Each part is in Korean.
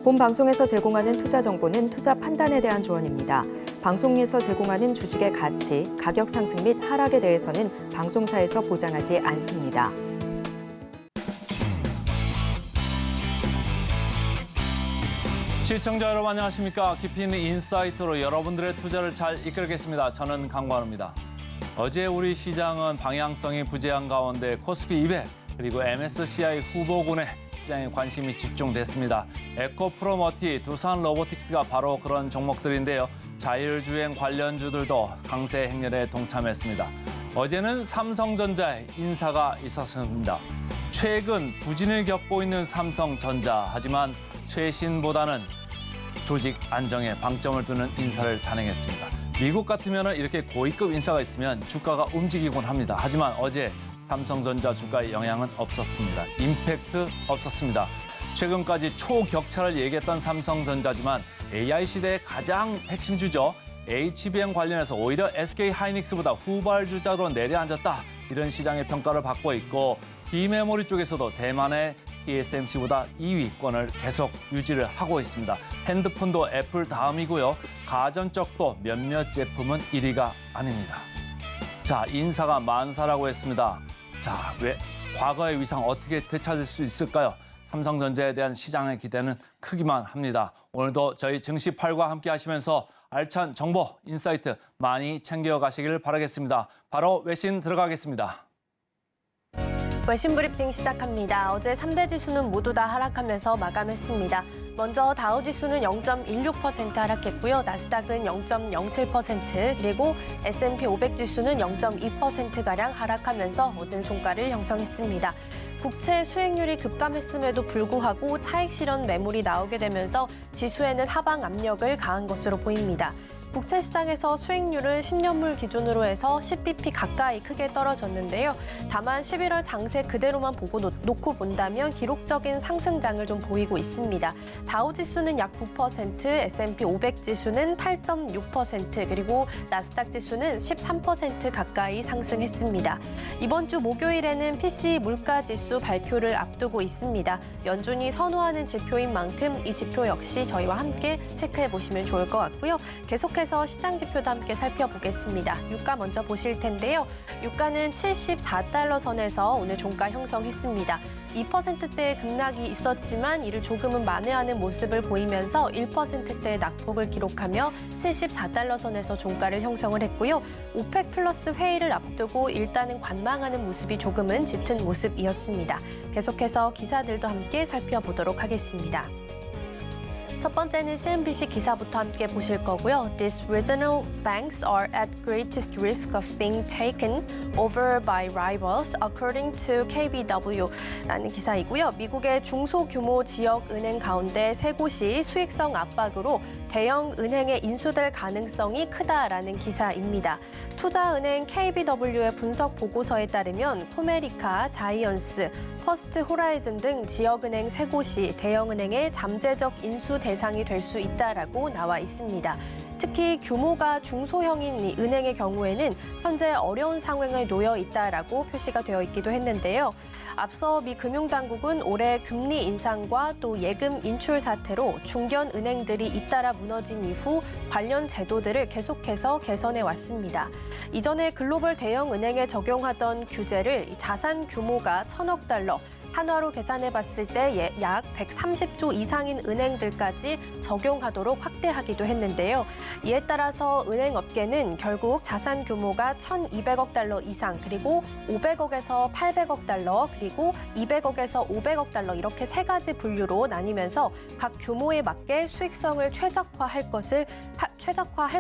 본 방송에서 제공하는 투자 정보는 투자 판단에 대한 조언입니다. 방송에서 제공하는 주식의 가치, 가격 상승 및 하락에 대해서는 방송사에서 보장하지 않습니다. 시청자 여러분 안녕하십니까? 깊이 있는 인사이트로 여러분들의 투자를 잘 이끌겠습니다. 저는 강관우입니다. 어제 우리 시장은 방향성이 부재한 가운데 코스피 200 그리고 MSCI 후보군에 시장에 관심이 집중됐습니다. 에코프로머티, 두산로보틱스가 바로 그런 종목들인데요. 자율주행 관련주들도 강세 행렬에 동참했습니다. 어제는 삼성전자의 인사가 있었습니다. 최근 부진을 겪고 있는 삼성전자, 하지만 최신보다는 조직 안정에 방점을 두는 인사를 단행했습니다. 미국 같으면 이렇게 고위급 인사가 있으면 주가가 움직이곤 합니다. 하지만 어제 삼성전자 주가에 영향은 없었습니다. 임팩트 없었습니다. 최근까지 초격차를 얘기했던 삼성전자지만 AI 시대의 가장 핵심주죠. HBM 관련해서 오히려 SK하이닉스보다 후발주자로 내려앉았다. 이런 시장의 평가를 받고 있고 D메모리 쪽에서도 대만의 TSMC보다 2위권을 계속 유지를 하고 있습니다. 핸드폰도 애플 다음이고요. 가전 쪽도 몇몇 제품은 1위가 아닙니다. 자, 인사가 만사라고 했습니다. 자, 왜 과거의 위상 어떻게 되찾을 수 있을까요? 삼성전자에 대한 시장의 기대는 크기만 합니다. 오늘도 저희 증시8과 함께 하시면서 알찬 정보, 인사이트 많이 챙겨가시길 바라겠습니다. 바로 외신 들어가겠습니다. 외신 브리핑 시작합니다. 어제 3대 지수는 모두 다 하락하면서 마감했습니다. 먼저 다우지수는 0.16% 하락했고요. 나스닥은 0.07%, 그리고 S&P 500 지수는 0.2%가량 하락하면서 오늘 종가를 형성했습니다. 국채 수익률이 급감했음에도 불구하고 차익 실현 매물이 나오게 되면서 지수에는 하방 압력을 가한 것으로 보입니다. 국채 시장에서 수익률은 10년물 기준으로 해서 10bp 가까이 크게 떨어졌는데요. 다만 11월 장세 그대로만 보고 놓고 본다면 기록적인 상승장을 좀 보이고 있습니다. 다우지수는 약 9%, S&P 500 지수는 8.6%, 그리고 나스닥 지수는 13% 가까이 상승했습니다. 이번 주 목요일에는 PC 물가지수 발표를 앞두고 있습니다. 연준이 선호하는 지표인 만큼 이 지표 역시 저희와 함께 체크해 보시면 좋을 것 같고요. 계속해서 시장 지표도 함께 살펴보겠습니다. 유가 먼저 보실 텐데요. 유가는 74달러 선에서 오늘 종가 형성했습니다. 2%대의 급락이 있었지만 이를 조금은 만회하는 모습을 보이면서 1%대의 낙폭을 기록하며 74달러 선에서 종가를 형성을 했고요. 오펙 플러스 회의를 앞두고 일단은 관망하는 모습이 조금은 짙은 모습이었습니다. 계속해서 기사들도 함께 살펴보도록 하겠습니다. 첫 번째는 CNBC 기사부터 함께 보실 거고요. These regional banks are at greatest risk of being taken over by rivals, according to KBW라는 기사이고요. 미국의 중소규모 지역 은행 가운데 세 곳이 수익성 압박으로 대형 은행에 인수될 가능성이 크다라는 기사입니다. 투자은행 KBW의 분석 보고서에 따르면 코메리카, 자이언스, 퍼스트 호라이즌 등 지역은행 세 곳이 대형은행의 잠재적 인수 대상이 될 수 있다라고 나와 있습니다. 특히 규모가 중소형인 이 은행의 경우에는 현재 어려운 상황에 놓여 있다라고 표시가 되어 있기도 했는데요. 앞서 미 금융당국은 올해 금리 인상과 또 예금 인출 사태로 중견 은행들이 잇따라 무너진 이후 관련 제도들을 계속해서 개선해 왔습니다. 이전에 글로벌 대형 은행에 적용하던 규제를 자산 규모가 1,000억 달러, 한화로 계산해 봤을 때 약 130조 이상인 은행들까지 적용하도록 확대하기도 했는데요. 이에 따라서 은행업계는 결국 자산 규모가 1,200억 달러 이상, 그리고 500억에서 800억 달러, 그리고 200억에서 500억 달러 이렇게 세 가지 분류로 나뉘면서 각 규모에 맞게 수익성을 최적화할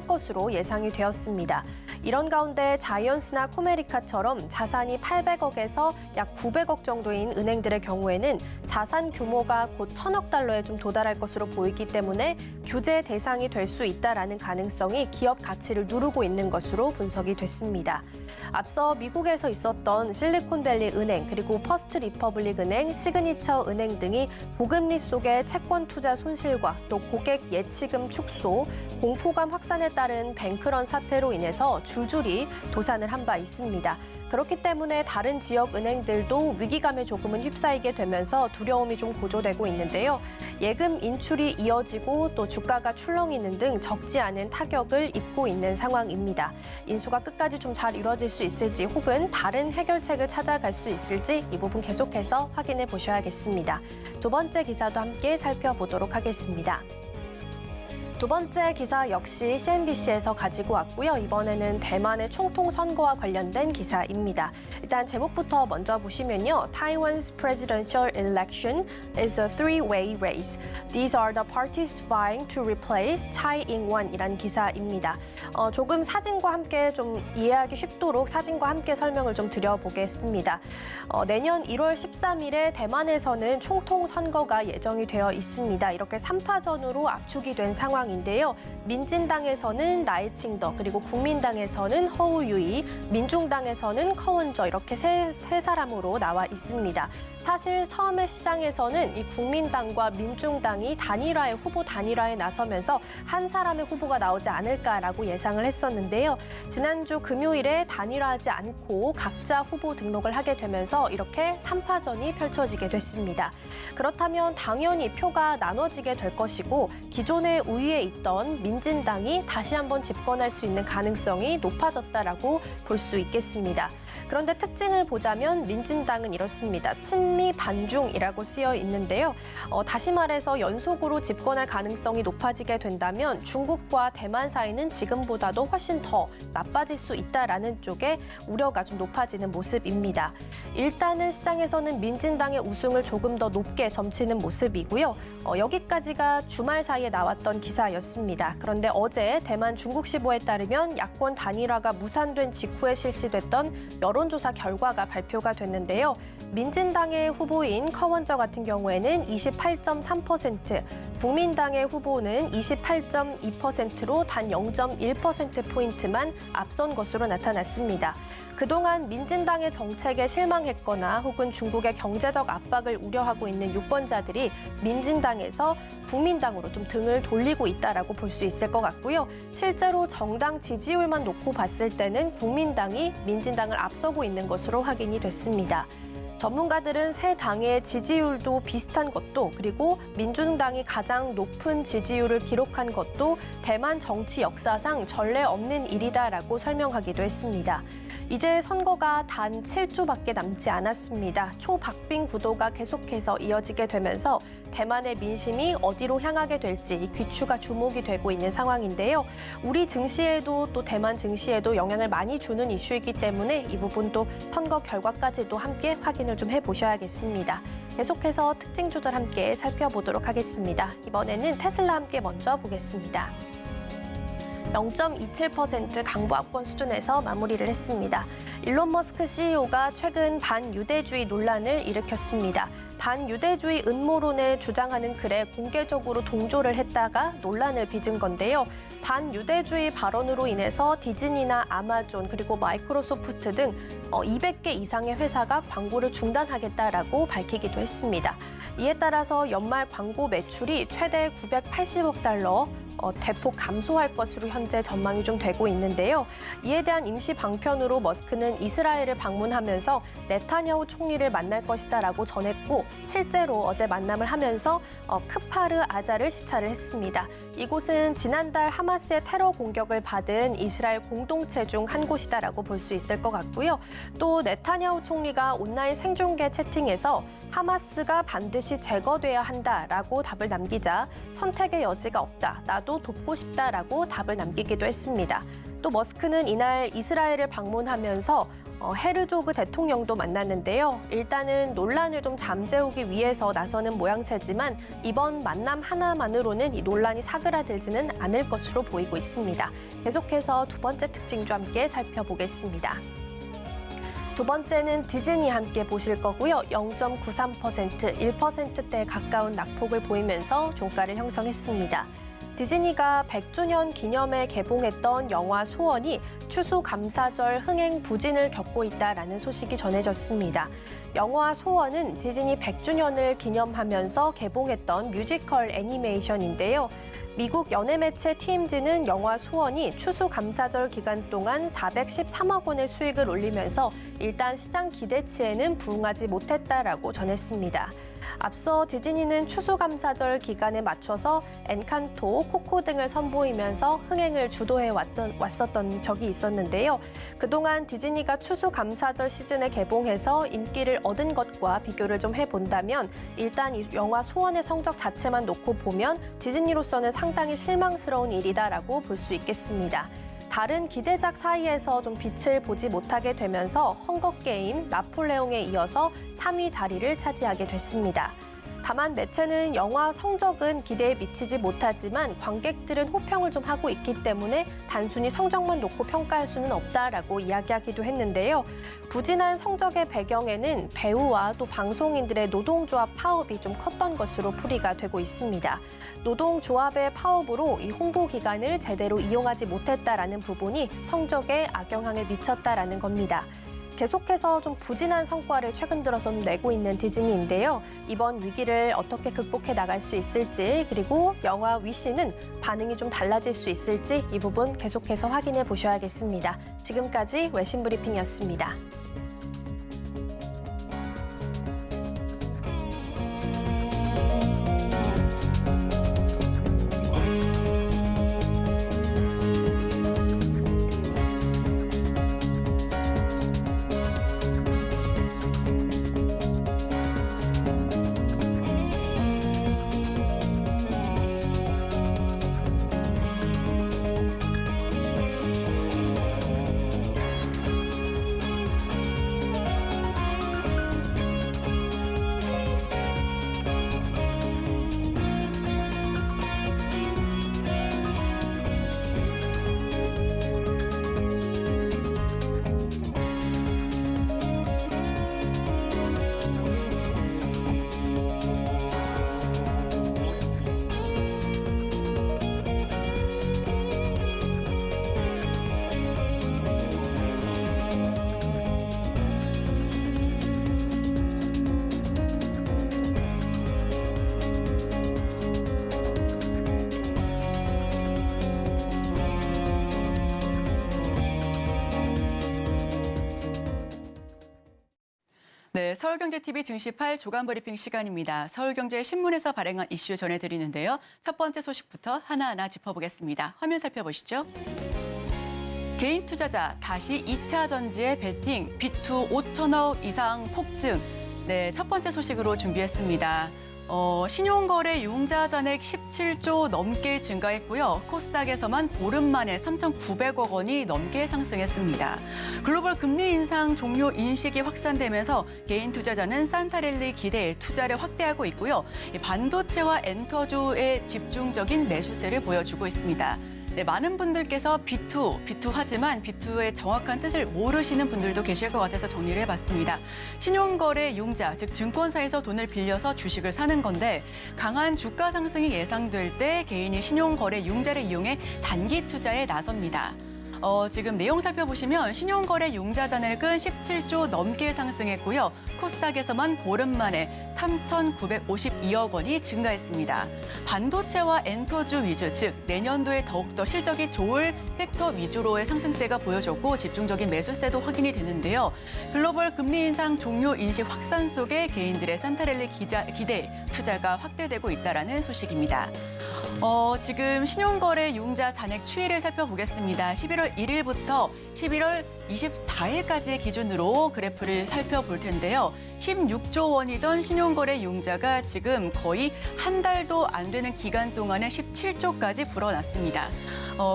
것으로 예상이 되었습니다. 이런 가운데 자이언스나 코메리카처럼 자산이 800억에서 약 900억 정도인 은행들의 경우에는 자산 규모가 곧 1,000억 달러에 좀 도달할 것으로 보이기 때문에 규제 대상이 될 수 있다라는 가능성이 기업 가치를 누르고 있는 것으로 분석이 됐습니다. 앞서 미국에서 있었던 실리콘밸리 은행, 그리고 퍼스트 리퍼블릭 은행, 시그니처 은행 등이 고금리 속의 채권 투자 손실과 또 고객 예치금 축소, 공포 호감 확산에 따른 뱅크런 사태로 인해서 줄줄이 도산을 한 바 있습니다. 그렇기 때문에 다른 지역 은행들도 위기감에 조금은 휩싸이게 되면서 두려움이 좀 고조되고 있는데요. 예금 인출이 이어지고 또 주가가 출렁이는 등 적지 않은 타격을 입고 있는 상황입니다. 인수가 끝까지 좀 잘 이루어질 수 있을지 혹은 다른 해결책을 찾아갈 수 있을지 이 부분 계속해서 확인해 보셔야겠습니다. 두 번째 기사도 함께 살펴보도록 하겠습니다. 두 번째 기사 역시 CNBC에서 가지고 왔고요. 이번에는 대만의 총통 선거와 관련된 기사입니다. 일단 제목부터 먼저 보시면요. Taiwan's presidential election is a three-way race. These are the parties vying to replace Tsai Ing-wen이라는 기사입니다. 조금 사진과 함께 좀 이해하기 쉽도록 사진과 함께 설명을 좀 드려보겠습니다. 내년 1월 13일에 대만에서는 총통 선거가 예정이 되어 있습니다. 이렇게 3파전으로 압축이 된 상황입니다. 인데요. 민진당에서는 나이칭더 그리고 국민당에서는 허우유이, 민중당에서는 커원저 이렇게 세 사람으로 나와 있습니다. 사실 처음에 시장에서는 이 국민당과 민중당이 후보 단일화에 나서면서 한 사람의 후보가 나오지 않을까라고 예상을 했었는데요. 지난주 금요일에 단일화하지 않고 각자 후보 등록을 하게 되면서 이렇게 3파전이 펼쳐지게 됐습니다. 그렇다면 당연히 표가 나눠지게 될 것이고 기존의 우위에 있던 민진당이 다시 한번 집권할 수 있는 가능성이 높아졌다라고 볼 수 있겠습니다. 그런데 특징을 보자면 민진당은 이렇습니다. 친미 반중이라고 쓰여 있는데요. 다시 말해서 연속으로 집권할 가능성이 높아지게 된다면 중국과 대만 사이는 지금보다도 훨씬 더 나빠질 수 있다라는 쪽에 우려가 좀 높아지는 모습입니다. 일단은 시장에서는 민진당의 우승을 조금 더 높게 점치는 모습이고요. 여기까지가 주말 사이에 나왔던 기사였습니다. 그런데 어제 대만 중국시보에 따르면 야권 단일화가 무산된 직후에 실시됐던 여론조사 결과가 발표가 됐는데요. 민진당의 후보인 커원저 같은 경우에는 28.3%, 국민당의 후보는 28.2%로 단 0.1%포인트만 앞선 것으로 나타났습니다. 그동안 민진당의 정책에 실망했거나 혹은 중국의 경제적 압박을 우려하고 있는 유권자들이 민진당에서 국민당으로 좀 등을 돌리고 있다라고 볼 수 있을 것 같고요. 실제로 정당 지지율만 놓고 봤을 때는 국민당이 민진당을 앞서고 있는 것으로 확인이 됐습니다. 전문가들은 세 당의 지지율도 비슷한 것도 그리고 민중당이 가장 높은 지지율을 기록한 것도 대만 정치 역사상 전례 없는 일이다라고 설명하기도 했습니다. 이제 선거가 단 7주밖에 남지 않았습니다. 초박빙 구도가 계속해서 이어지게 되면서 대만의 민심이 어디로 향하게 될지 이 귀추가 주목이 되고 있는 상황인데요. 우리 증시에도 또 대만 증시에도 영향을 많이 주는 이슈이기 때문에 이 부분도 선거 결과까지도 함께 확인을 좀 해보셔야겠습니다. 계속해서 특징 조절 함께 살펴보도록 하겠습니다. 이번에는 테슬라 함께 먼저 보겠습니다. 0.27% 강보합권 수준에서 마무리를 했습니다. 일론 머스크 CEO가 최근 반유대주의 논란을 일으켰습니다. 반유대주의 음모론에 주장하는 글에 공개적으로 동조를 했다가 논란을 빚은 건데요. 반유대주의 발언으로 인해서 디즈니나 아마존 그리고 마이크로소프트 등 200개 이상의 회사가 광고를 중단하겠다라고 밝히기도 했습니다. 이에 따라서 연말 광고 매출이 최대 980억 달러 대폭 감소할 것으로 현재 전망이 좀 되고 있는데요. 이에 대한 임시 방편으로 머스크는 이스라엘을 방문하면서 네타냐후 총리를 만날 것이다라고 전했고 실제로 어제 만남을 하면서 크파르 아자를 시찰을 했습니다. 이곳은 지난달 하마스의 테러 공격을 받은 이스라엘 공동체 중 한 곳이다라고 볼 수 있을 것 같고요. 또 네타냐후 총리가 온라인 생중계 채팅에서 하마스가 반드시 제거돼야 한다라고 답을 남기자 선택의 여지가 없다. 나도 돕고 싶다라고 답을 남기기도 했습니다. 또 머스크는 이날 이스라엘을 방문하면서 헤르조그 대통령도 만났는데요. 일단은 논란을 좀 잠재우기 위해서 나서는 모양새지만 이번 만남 하나만으로는 이 논란이 사그라들지는 않을 것으로 보이고 있습니다. 계속해서 두 번째 특징도 함께 살펴보겠습니다. 두 번째는 디즈니 함께 보실 거고요. 0.93%, 1%대에 가까운 낙폭을 보이면서 종가를 형성했습니다. 디즈니가 100주년 기념에 개봉했던 영화 소원이 추수감사절 흥행 부진을 겪고 있다라는 소식이 전해졌습니다. 영화 소원은 디즈니 100주년을 기념하면서 개봉했던 뮤지컬 애니메이션인데요. 미국 연예매체 TMZ는 영화 소원이 추수감사절 기간 동안 413억 원의 수익을 올리면서 일단 시장 기대치에는 부응하지 못했다라고 전했습니다. 앞서 디즈니는 추수감사절 기간에 맞춰서 엔칸토, 코코 등을 선보이면서 흥행을 주도해 왔었던 적이 있었는데요. 그동안 디즈니가 추수감사절 시즌에 개봉해서 인기를 얻은 것과 비교를 좀 해본다면 일단 이 영화 소원의 성적 자체만 놓고 보면 디즈니로서는 상당히 실망스러운 일이다라고 볼 수 있겠습니다. 다른 기대작 사이에서 좀 빛을 보지 못하게 되면서 헝거게임, 나폴레옹에 이어서 3위 자리를 차지하게 됐습니다. 다만 매체는 영화 성적은 기대에 미치지 못하지만 관객들은 호평을 좀 하고 있기 때문에 단순히 성적만 놓고 평가할 수는 없다라고 이야기하기도 했는데요. 부진한 성적의 배경에는 배우와 또 방송인들의 노동조합 파업이 좀 컸던 것으로 풀이가 되고 있습니다. 노동조합의 파업으로 이 홍보 기간을 제대로 이용하지 못했다라는 부분이 성적에 악영향을 미쳤다라는 겁니다. 계속해서 좀 부진한 성과를 최근 들어서 내고 있는 디즈니인데요. 이번 위기를 어떻게 극복해 나갈 수 있을지, 그리고 영화 위시는 반응이 좀 달라질 수 있을지 이 부분 계속해서 확인해 보셔야겠습니다. 지금까지 외신 브리핑이었습니다. 네, 서울경제TV 증시8 조간브리핑 시간입니다. 서울경제신문에서 발행한 이슈 전해드리는데요. 첫 번째 소식부터 하나하나 짚어보겠습니다. 화면 살펴보시죠. 개인 투자자 다시 2차 전지에 베팅, 비투 5천억 이상 폭증. 네, 첫 번째 소식으로 준비했습니다. 신용거래 융자 잔액 17조 넘게 증가했고요. 코스닥에서만 보름 만에 3,900억 원이 넘게 상승했습니다. 글로벌 금리 인상 종료 인식이 확산되면서 개인 투자자는 산타랠리 기대에 투자를 확대하고 있고요. 반도체와 엔터주의 집중적인 매수세를 보여주고 있습니다. 네, 많은 분들께서 비투 하지만 비투의 정확한 뜻을 모르시는 분들도 계실 것 같아서 정리를 해봤습니다. 신용거래 융자, 즉 증권사에서 돈을 빌려서 주식을 사는 건데 강한 주가 상승이 예상될 때 개인이 신용거래 융자를 이용해 단기 투자에 나섭니다. 지금 내용 살펴보시면 신용거래 융자 잔액은 17조 넘게 상승했고요. 코스닥에서만 보름 만에 3,952억 원이 증가했습니다. 반도체와 엔터주 위주, 즉 내년도에 더욱더 실적이 좋을 섹터 위주로의 상승세가 보여졌고 집중적인 매수세도 확인이 되는데요. 글로벌 금리 인상 종료 인식 확산 속에 개인들의 산타랠리 기대 투자가 확대되고 있다는 소식입니다. 지금 신용거래 융자 잔액 추이를 살펴보겠습니다. 11월 1일부터 11월 24일까지의 기준으로 그래프를 살펴볼 텐데요. 16조 원이던 신용거래 융자가 지금 거의 한 달도 안 되는 기간 동안에 17조까지 불어났습니다.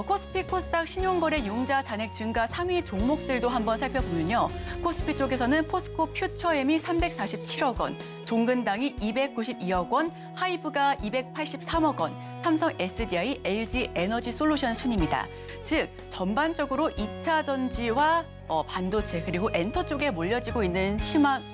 코스피, 코스닥 신용거래 융자 잔액 증가 상위 종목들도 한번 살펴보면요. 코스피 쪽에서는 포스코 퓨처엠이 347억 원, 종근당이 292억 원, 하이브가 283억 원, 삼성 SDI, LG 에너지 솔루션 순입니다. 즉 전반적으로 2차 전지와 반도체 그리고 엔터 쪽에 몰려지고 있는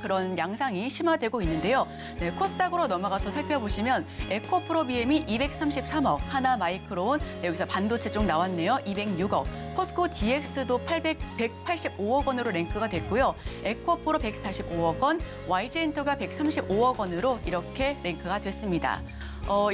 그런 양상이 심화되고 있는데요. 네, 코스닥으로 넘어가서 살펴보시면 에코프로 BM이 233억, 하나마이크론, 여기서 반도체 쪽 나왔네요. 206억, 포스코 DX도 185억 원으로 랭크가 됐고요. 에코프로 145억 원, YG엔터가 135억 원으로 이렇게 랭크가 됐습니다.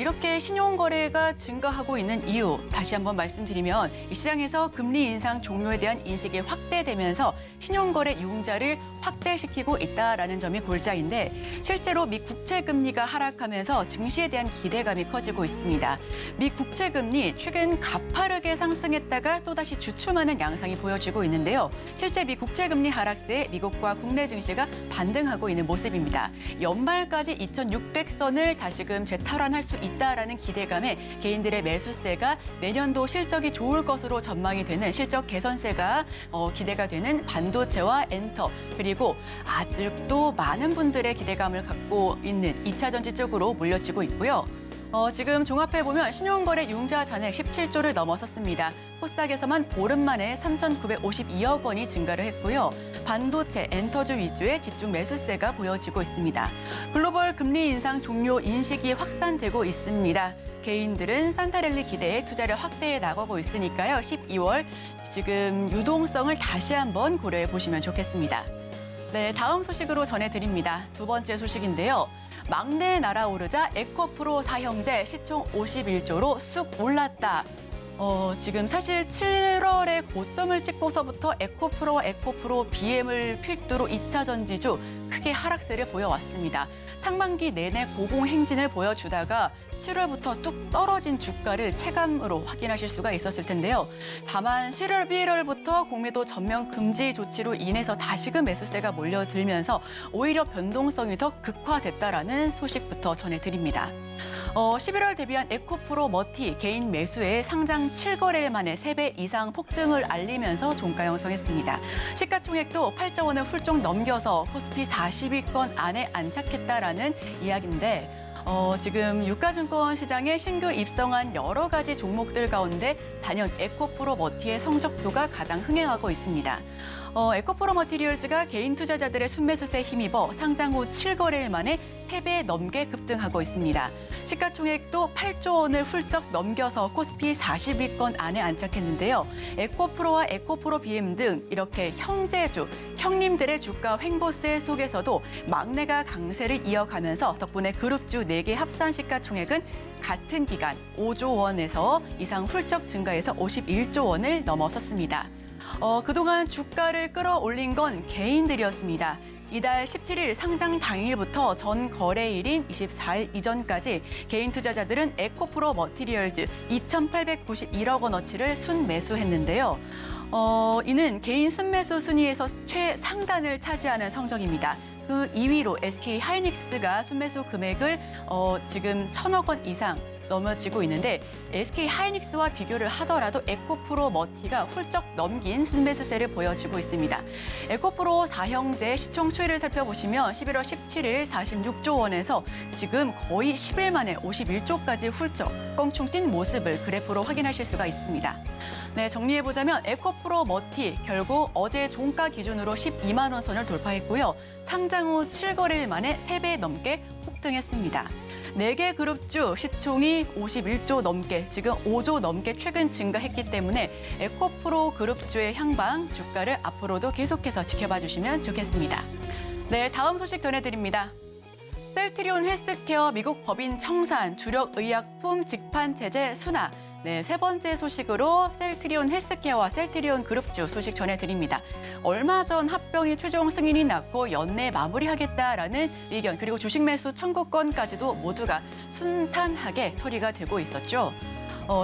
이렇게 신용거래가 증가하고 있는 이유 다시 한번 말씀드리면 이 시장에서 금리 인상 종료에 대한 인식이 확대되면서 신용거래 융자를 확대시키고 있다라는 점이 골자인데 실제로 미 국채금리가 하락하면서 증시에 대한 기대감이 커지고 있습니다. 미 국채금리 최근 가파르게 상승했다가 또다시 주춤하는 양상이 보여지고 있는데요. 실제 미 국채금리 하락세에 미국과 국내 증시가 반등하고 있는 모습입니다. 연말까지 2,600선을 다시금 재탈환할 수 있다라는 기대감에 개인들의 매수세가 내년도 실적이 좋을 것으로 전망이 되는 실적 개선세가 기대가 되는 반도체와 엔터 그리고 아직도 많은 분들의 기대감을 갖고 있는 2차 전지 쪽으로 몰려지고 있고요. 지금 종합해보면 신용거래 융자 잔액 17조를 넘어섰습니다. 코스닥에서만 보름 만에 3,952억 원이 증가를 했고요. 반도체, 엔터주 위주의 집중 매수세가 보여지고 있습니다. 글로벌 금리 인상 종료 인식이 확산되고 있습니다. 개인들은 산타랠리 기대에 투자를 확대해 나가고 있으니까요. 12월 지금 유동성을 다시 한번 고려해 보시면 좋겠습니다. 네, 다음 소식으로 전해드립니다. 두 번째 소식인데요. 막내 날아오르자 에코프로 사형제 시총 51조로 쑥 올랐다. 지금 사실 7월에 고점을 찍고서부터 에코프로 BM을 필두로 2차 전지주 크게 하락세를 보여왔습니다. 상반기 내내 고공행진을 보여주다가 7월부터 뚝 떨어진 주가를 체감으로 확인하실 수가 있었을 텐데요. 다만 11월부터 공매도 전면 금지 조치로 인해서 다시금 매수세가 몰려들면서 오히려 변동성이 더 극화됐다라는 소식부터 전해드립니다. 11월 데뷔한 에코프로 머티 개인 매수에 상장 7거래일 만에 3배 이상 폭등을 알리면서 종가 형성했습니다. 시가총액도 8조 원을 훌쩍 넘겨서 코스피 40위권 안에 안착했다라는 이야기인데 지금 유가증권 시장에 신규 입성한 여러 가지 종목들 가운데 단연 에코프로 머티의 성적표가 가장 흥행하고 있습니다. 에코프로 머티리얼즈가 개인 투자자들의 순매수세에 힘입어 상장 후 7거래일 만에 3배 넘게 급등하고 있습니다. 시가총액도 8조 원을 훌쩍 넘겨서 코스피 40위권 안에 안착했는데요. 에코프로와 에코프로 BM 등 이렇게 형제주, 형님들의 주가 횡보세 속에서도 막내가 강세를 이어가면서 덕분에 그룹주 4개 합산 시가총액은 같은 기간 5조 원에서 이상 훌쩍 증가해서 51조 원을 넘어섰습니다. 그동안 주가를 끌어올린 건 개인들이었습니다. 이달 17일 상장 당일부터 전 거래일인 24일 이전까지 개인 투자자들은 에코프로 머티리얼즈 2,891억 원어치를 순매수했는데요. 이는 개인 순매수 순위에서 최상단을 차지하는 성적입니다. 그 2위로 SK 하이닉스가 순매수 금액을 지금 1,000억 원 이상 넘어지고 있는데 SK 하이닉스와 비교를 하더라도 에코프로 머티가 훌쩍 넘긴 순매수세를 보여지고 있습니다. 에코프로 4형제 시총 추이를 살펴보시면 11월 17일 46조 원에서 지금 거의 10일 만에 51조까지 훌쩍 껑충 뛴 모습을 그래프로 확인하실 수가 있습니다. 네, 정리해보자면 에코프로 머티 결국 어제 종가 기준으로 12만 원 선을 돌파했고요. 상장 후 7거래일 만에 3배 넘게 폭등했습니다. 4개 그룹주 시총이 51조 넘게, 지금 5조 넘게 최근 증가했기 때문에 에코프로 그룹주의 향방, 주가를 앞으로도 계속해서 지켜봐 주시면 좋겠습니다. 네, 다음 소식 전해드립니다. 셀트리온 헬스케어 미국 법인 청산, 주력 의약품 직판 체제 순화. 네, 세 번째 소식으로 셀트리온 헬스케어와 셀트리온 그룹주 소식 전해드립니다. 얼마 전 합병이 최종 승인이 났고 연내 마무리하겠다라는 의견 그리고 주식 매수 청구권까지도 모두가 순탄하게 처리가 되고 있었죠.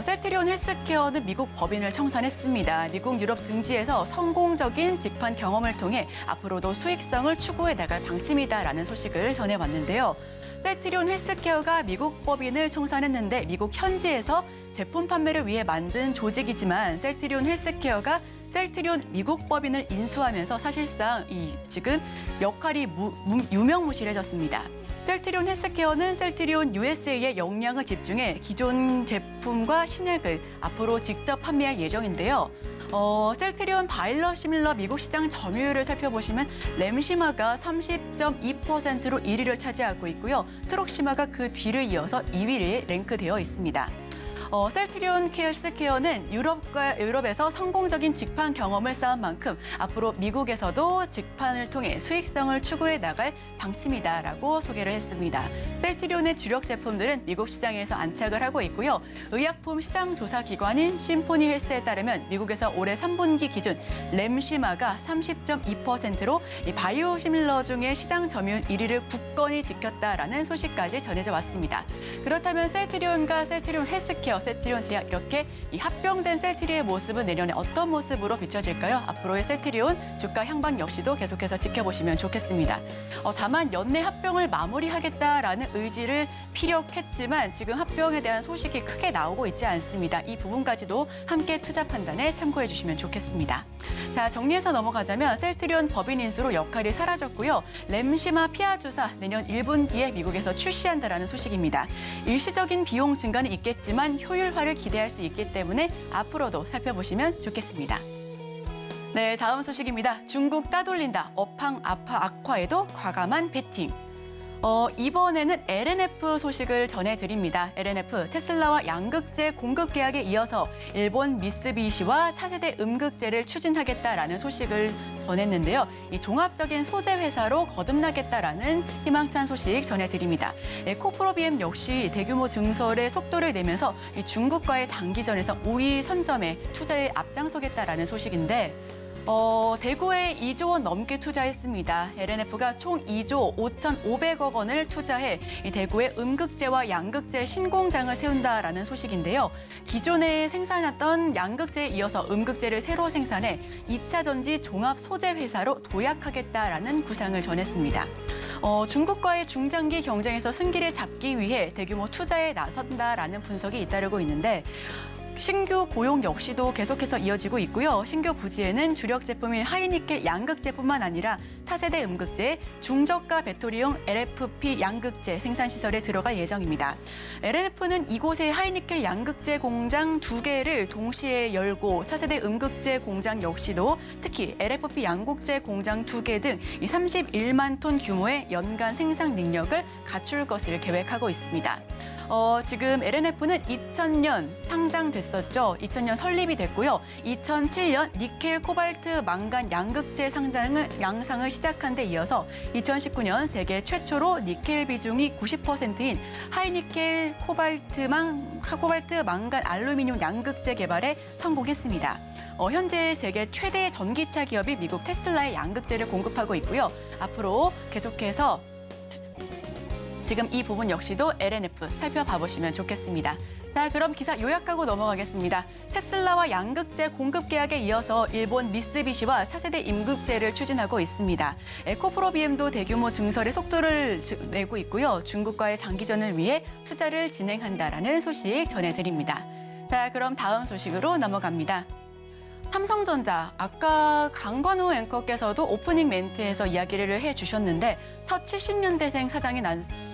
셀트리온 헬스케어는 미국 법인을 청산했습니다. 미국 유럽 등지에서 성공적인 직판 경험을 통해 앞으로도 수익성을 추구해 나갈 방침이다라는 소식을 전해왔는데요. 셀트리온 헬스케어가 미국 법인을 청산했는데 미국 현지에서 제품 판매를 위해 만든 조직이지만 셀트리온 헬스케어가 셀트리온 미국 법인을 인수하면서 사실상 지금 역할이 유명무실해졌습니다. 셀트리온 헬스케어는 셀트리온 USA에 역량을 집중해 기존 제품과 신약을 앞으로 직접 판매할 예정인데요. 셀트리온 바이러시밀러 미국 시장 점유율을 살펴보시면 램시마가 30.2%로 1위를 차지하고 있고요. 트록시마가 그 뒤를 이어서 2위에 랭크되어 있습니다. 셀트리온 헬스케어는 유럽에서 성공적인 직판 경험을 쌓은 만큼 앞으로 미국에서도 직판을 통해 수익성을 추구해 나갈 방침이다라고 소개를 했습니다. 셀트리온의 주력 제품들은 미국 시장에서 안착을 하고 있고요. 의약품 시장 조사 기관인 심포니 헬스에 따르면 미국에서 올해 3분기 기준 램시마가 30.2%로 바이오 시밀러 중에 시장 점유율 1위를 굳건히 지켰다라는 소식까지 전해져 왔습니다. 그렇다면 셀트리온과 셀트리온 헬스케어, 셀트리온 제약 이렇게 이 합병된 셀트리온의 모습은 내년에 어떤 모습으로 비춰질까요? 앞으로의 셀트리온 주가 향방 역시도 계속해서 지켜보시면 좋겠습니다. 다만 연내 합병을 마무리하겠다라는 의지를 피력했지만 지금 합병에 대한 소식이 크게 나오고 있지 않습니다. 이 부분까지도 함께 투자 판단에 참고해 주시면 좋겠습니다. 자, 정리해서 넘어가자면 셀트리온 법인 인수로 역할이 사라졌고요. 램시마 피하 주사 내년 1분기에 미국에서 출시한다라는 소식입니다. 일시적인 비용 증가는 있겠지만 효율화를 기대할 수 있기 때문에 앞으로도 살펴보시면 좋겠습니다. 네, 다음 소식입니다. 중국 따돌린다. 업황 악화에도 과감한 베팅. 이번에는 LNF 소식을 전해드립니다. LNF, 테슬라와 양극재 공급 계약에 이어서 일본 미쓰비시와 차세대 음극재를 추진하겠다라는 소식을 전했는데요. 이 종합적인 소재 회사로 거듭나겠다라는 희망찬 소식 전해드립니다. 에코프로비엠 역시 대규모 증설의 속도를 내면서 이 중국과의 장기전에서 우위 선점에 투자에 앞장서겠다라는 소식인데 대구에 2조 원 넘게 투자했습니다. LNF가 총 2조 5,500억 원을 투자해 이 대구에 음극재와 양극재 신공장을 세운다라는 소식인데요. 기존에 생산했던 양극재에 이어서 음극재를 새로 생산해 2차 전지 종합 소재 회사로 도약하겠다라는 구상을 전했습니다. 중국과의 중장기 경쟁에서 승기를 잡기 위해 대규모 투자에 나선다라는 분석이 잇따르고 있는데 신규 고용 역시도 계속해서 이어지고 있고요. 신규 부지에는 주력 제품인 하이니켈 양극재뿐만 아니라 차세대 음극재, 중저가 배터리용 LFP 양극재 생산 시설에 들어갈 예정입니다. LNF는 이곳에 하이니켈 양극재 공장 2개를 동시에 열고 차세대 음극재 공장 역시도 특히 LFP 양극재 공장 2개 등 31만 톤 규모의 연간 생산 능력을 갖출 것을 계획하고 있습니다. 지금 LNF는 2000년 상장됐었죠. 2000년 설립이 됐고요. 2007년 니켈, 코발트, 망간 양극재 양상을 시작한 데 이어서 2019년 세계 최초로 니켈 비중이 90%인 하이니켈, 코발트, 망간, 알루미늄 양극재 개발에 성공했습니다. 현재 세계 최대 전기차 기업이 미국 테슬라의 양극재를 공급하고 있고요. 앞으로 계속해서 지금 이 부분 역시도 LNF 살펴봐 보시면 좋겠습니다. 자, 그럼 기사 요약하고 넘어가겠습니다. 테슬라와 양극재 공급 계약에 이어서 일본 미쓰비시와 차세대 임극재를 추진하고 있습니다. 에코프로비엠도 대규모 증설의 속도를 내고 있고요. 중국과의 장기전을 위해 투자를 진행한다라는 소식 전해드립니다. 자, 그럼 다음 소식으로 넘어갑니다. 삼성전자, 아까 강관우 앵커께서도 오프닝 멘트에서 이야기를 해주셨는데 첫 70년대생 사장이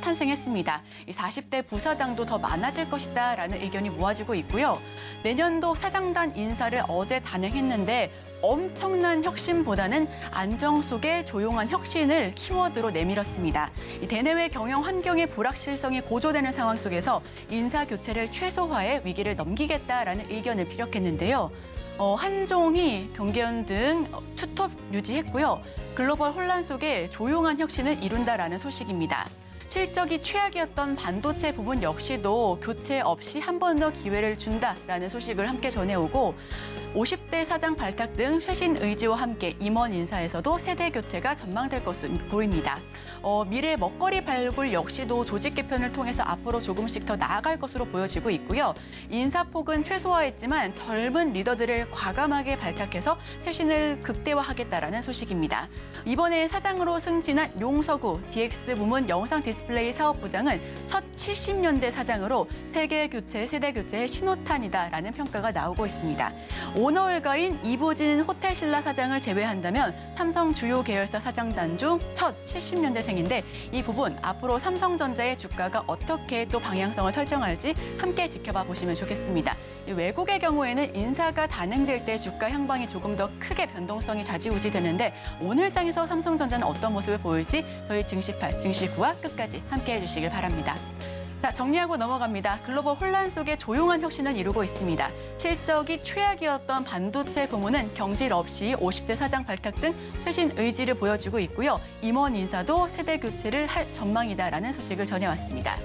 탄생했습니다. 이 40대 부사장도 더 많아질 것이다 라는 의견이 모아지고 있고요. 내년도 사장단 인사를 어제 단행했는데 엄청난 혁신보다는 안정 속의 조용한 혁신을 키워드로 내밀었습니다. 이 대내외 경영 환경의 불확실성이 고조되는 상황 속에서 인사 교체를 최소화해 위기를 넘기겠다라는 의견을 피력했는데요. 한종희, 경계현 등 투톱 유지했고요. 글로벌 혼란 속에 조용한 혁신을 이룬다라는 소식입니다. 실적이 최악이었던 반도체 부분 역시도 교체 없이 한 번 더 기회를 준다라는 소식을 함께 전해오고 50대 사장 발탁 등 쇄신 의지와 함께 임원 인사에서도 세대 교체가 전망될 것으로 보입니다. 미래 먹거리 발굴 역시도 조직 개편을 통해서 앞으로 조금씩 더 나아갈 것으로 보여지고 있고요. 인사폭은 최소화했지만 젊은 리더들을 과감하게 발탁해서 쇄신을 극대화하겠다라는 소식입니다. 이번에 사장으로 승진한 용서구 DX 부문 영상 디스플레이 디스플레이 사업 부장은 첫 70년대 사장으로 세계 교체, 세대 교체의 신호탄이다라는 평가가 나오고 있습니다. 오너 일가인 이보진 호텔신라 사장을 제외한다면 삼성 주요 계열사 사장단 중 첫 70년대생인데 이 부분 앞으로 삼성전자의 주가가 어떻게 또 방향성을 설정할지 함께 지켜봐 보시면 좋겠습니다. 외국의 경우에는 인사가 단행될 때 주가 향방이 조금 더 크게 변동성이 좌지우지되는데 오늘 장에서 삼성전자는 어떤 모습을 보일지 저희 증시8, 증시9와 끝까지 함께해 주시길 바랍니다. 자, 정리하고 넘어갑니다. 글로벌 혼란 속에 조용한 혁신을 이루고 있습니다. 실적이 최악이었던 반도체 부문은 경질 없이 50대 사장 발탁 등 쇄신 의지를 보여주고 있고요. 임원 인사도 세대 교체를 할 전망이다라는 소식을 전해왔습니다.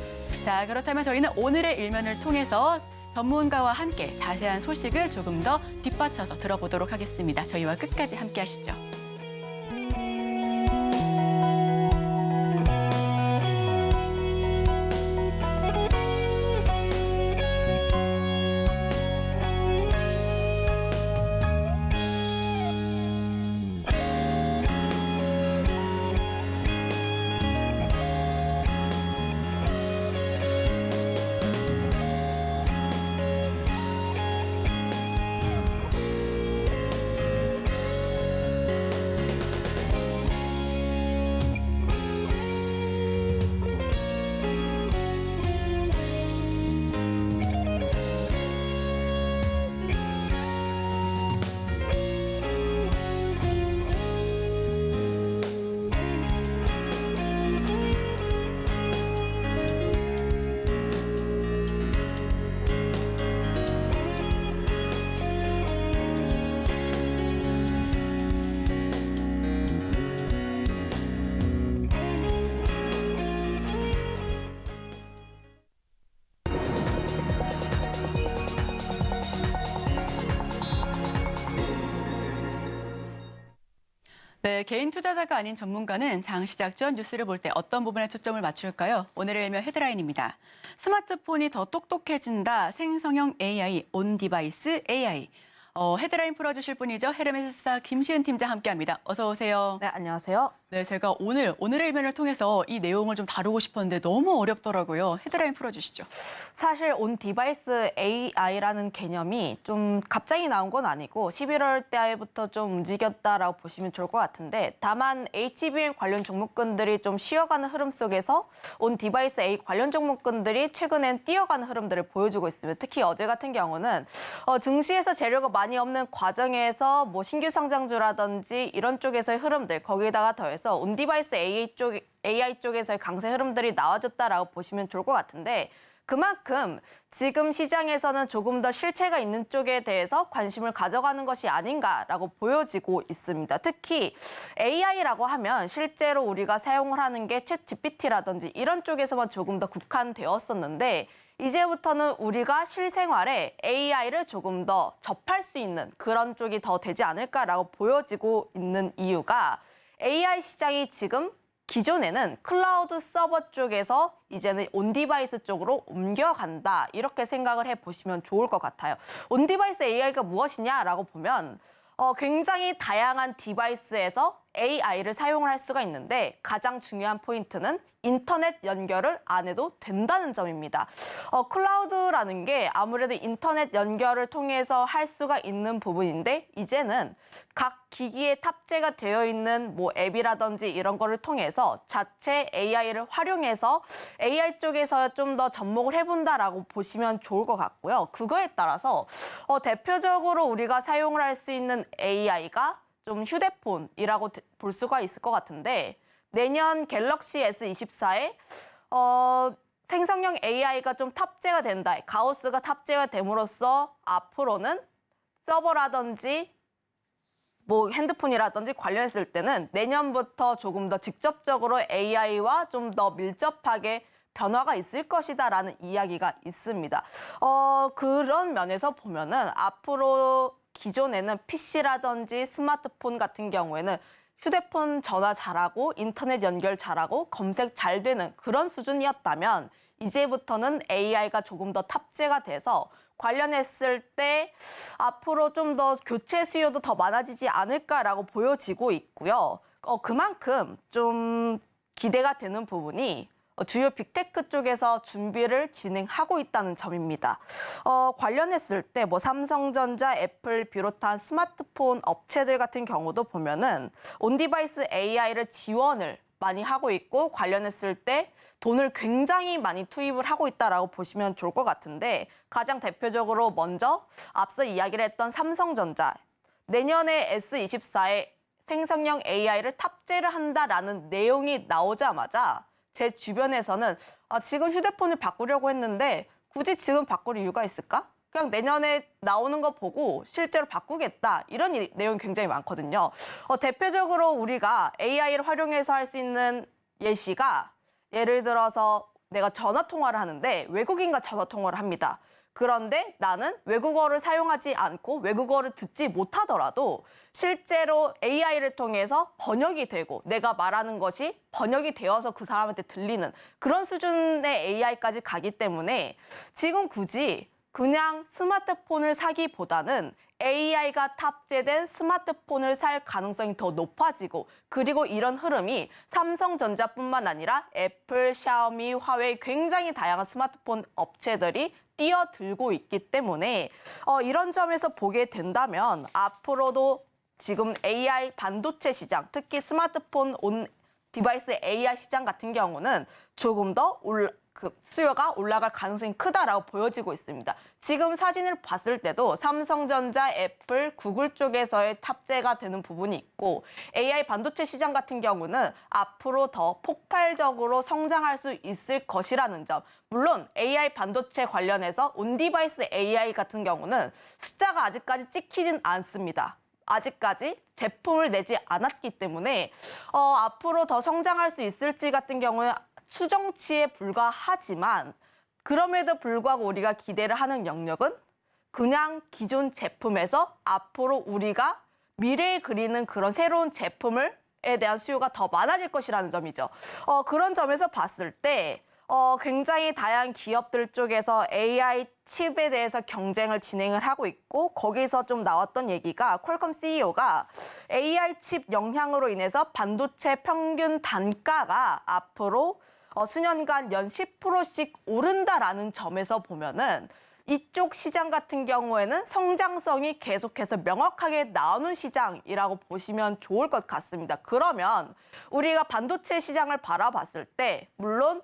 자, 그렇다면 저희는 오늘의 일면을 통해서 전문가와 함께 자세한 소식을 조금 더 뒷받쳐서 들어보도록 하겠습니다. 저희와 끝까지 함께 하시죠. 네, 개인 투자자가 아닌 전문가는 장 시작 전 뉴스를 볼 때 어떤 부분에 초점을 맞출까요? 오늘의 일면 헤드라인입니다. 스마트폰이 더 똑똑해진다. 생성형 AI, 온 디바이스 AI. 헤드라인 풀어주실 분이죠. 헤르메스사 김시은 팀장 함께합니다. 어서 오세요. 네, 안녕하세요. 네, 제가 오늘의 일면을 통해서 이 내용을 좀 다루고 싶었는데 너무 어렵더라고요. 헤드라인 풀어주시죠. 사실 온 디바이스 AI라는 개념이 좀 갑자기 나온 건 아니고 11월 달부터 좀 움직였다라고 보시면 좋을 것 같은데 다만 HBM 관련 종목군들이 좀 쉬어가는 흐름 속에서 온 디바이스 AI 관련 종목군들이 최근엔 뛰어가는 흐름들을 보여주고 있습니다. 특히 어제 같은 경우는 증시에서 재료가 많이 없는 과정에서 뭐 신규 상장주라든지 이런 쪽에서의 흐름들 거기다가 더해서 온 디바이스 AI 쪽에서의 강세 흐름들이 나와줬다라고 보시면 좋을 것 같은데 그만큼 지금 시장에서는 조금 더 실체가 있는 쪽에 대해서 관심을 가져가는 것이 아닌가라고 보여지고 있습니다. 특히 AI라고 하면 실제로 우리가 사용을 하는 게 챗GPT라든지 이런 쪽에서만 조금 더 국한되었었는데 이제부터는 우리가 실생활에 AI를 조금 더 접할 수 있는 그런 쪽이 더 되지 않을까라고 보여지고 있는 이유가 AI 시장이 지금 기존에는 클라우드 서버 쪽에서 이제는 온디바이스 쪽으로 옮겨간다. 이렇게 생각을 해보시면 좋을 것 같아요. 온디바이스 AI가 무엇이냐라고 보면 굉장히 다양한 디바이스에서 AI를 사용을 할 수가 있는데 가장 중요한 포인트는 인터넷 연결을 안 해도 된다는 점입니다. 클라우드라는 게 아무래도 인터넷 연결을 통해서 할 수가 있는 부분인데 이제는 각 기기에 탑재가 되어 있는 뭐 앱이라든지 이런 거를 통해서 자체 AI를 활용해서 AI 쪽에서 좀 더 접목을 해본다라고 보시면 좋을 것 같고요. 그거에 따라서 대표적으로 우리가 사용을 할 수 있는 AI가 좀 휴대폰이라고 볼 수가 있을 것 같은데 내년 갤럭시 S24에 생성형 AI가 좀 탑재가 된다. 가우스가 탑재가 됨으로써 앞으로는 서버라든지 뭐 핸드폰이라든지 관련했을 때는 내년부터 조금 더 직접적으로 AI와 좀 더 밀접하게 변화가 있을 것이다라는 이야기가 있습니다. 그런 면에서 보면은 앞으로 기존에는 PC라든지 스마트폰 같은 경우에는 휴대폰 전화 잘하고 인터넷 연결 잘하고 검색 잘 되는 그런 수준이었다면 이제부터는 AI가 조금 더 탑재가 돼서 관련했을 때 앞으로 좀 더 교체 수요도 더 많아지지 않을까라고 보여지고 있고요. 그만큼 좀 기대가 되는 부분이 주요 빅테크 쪽에서 준비를 진행하고 있다는 점입니다. 관련했을 때 뭐 삼성전자, 애플 비롯한 스마트폰 업체들 같은 경우도 보면은 온디바이스 AI를 지원을 많이 하고 있고 관련했을 때 돈을 굉장히 많이 투입을 하고 있다라고 보시면 좋을 것 같은데 가장 대표적으로 먼저 앞서 이야기를 했던 삼성전자 내년에 S24에 생성형 AI를 탑재를 한다라는 내용이 나오자마자 제 주변에서는 지금 휴대폰을 바꾸려고 했는데 굳이 지금 바꿀 이유가 있을까? 그냥 내년에 나오는 거 보고 실제로 바꾸겠다 이런 내용이 굉장히 많거든요. 대표적으로 우리가 AI를 활용해서 할 수 있는 예시가 예를 들어서 내가 전화 통화를 하는데 외국인과 전화 통화를 합니다. 그런데 나는 외국어를 사용하지 않고 외국어를 듣지 못하더라도 실제로 AI를 통해서 번역이 되고 내가 말하는 것이 번역이 되어서 그 사람한테 들리는 그런 수준의 AI까지 가기 때문에 지금 굳이 그냥 스마트폰을 사기보다는 AI가 탑재된 스마트폰을 살 가능성이 더 높아지고 그리고 이런 흐름이 삼성전자뿐만 아니라 애플, 샤오미, 화웨이 굉장히 다양한 스마트폰 업체들이 뛰어들고 있기 때문에 이런 점에서 보게 된다면 앞으로도 지금 AI 반도체 시장, 특히 스마트폰 온 디바이스 AI 시장 같은 경우는 조금 더 수요가 올라갈 가능성이 크다라고 보여지고 있습니다. 지금 사진을 봤을 때도 삼성전자, 애플, 구글 쪽에서의 탑재가 되는 부분이 있고 AI 반도체 시장 같은 경우는 앞으로 더 폭발적으로 성장할 수 있을 것이라는 점. 물론 AI 반도체 관련해서 온디바이스 AI 같은 경우는 숫자가 아직까지 찍히진 않습니다. 아직까지 제품을 내지 않았기 때문에 앞으로 더 성장할 수 있을지 같은 경우는 추정치에 불과하지만 그럼에도 불구하고 우리가 기대를 하는 영역은 그냥 기존 제품에서 앞으로 우리가 미래에 그리는 그런 새로운 제품에 대한 수요가 더 많아질 것이라는 점이죠. 그런 점에서 봤을 때 굉장히 다양한 기업들 쪽에서 AI 칩에 대해서 경쟁을 진행을 하고 있고 거기서 좀 나왔던 얘기가 퀄컴 CEO가 AI 칩 영향으로 인해서 반도체 평균 단가가 앞으로 수년간 연 10%씩 오른다라는 점에서 보면은 이쪽 시장 같은 경우에는 성장성이 계속해서 명확하게 나오는 시장이라고 보시면 좋을 것 같습니다. 그러면 우리가 반도체 시장을 바라봤을 때 물론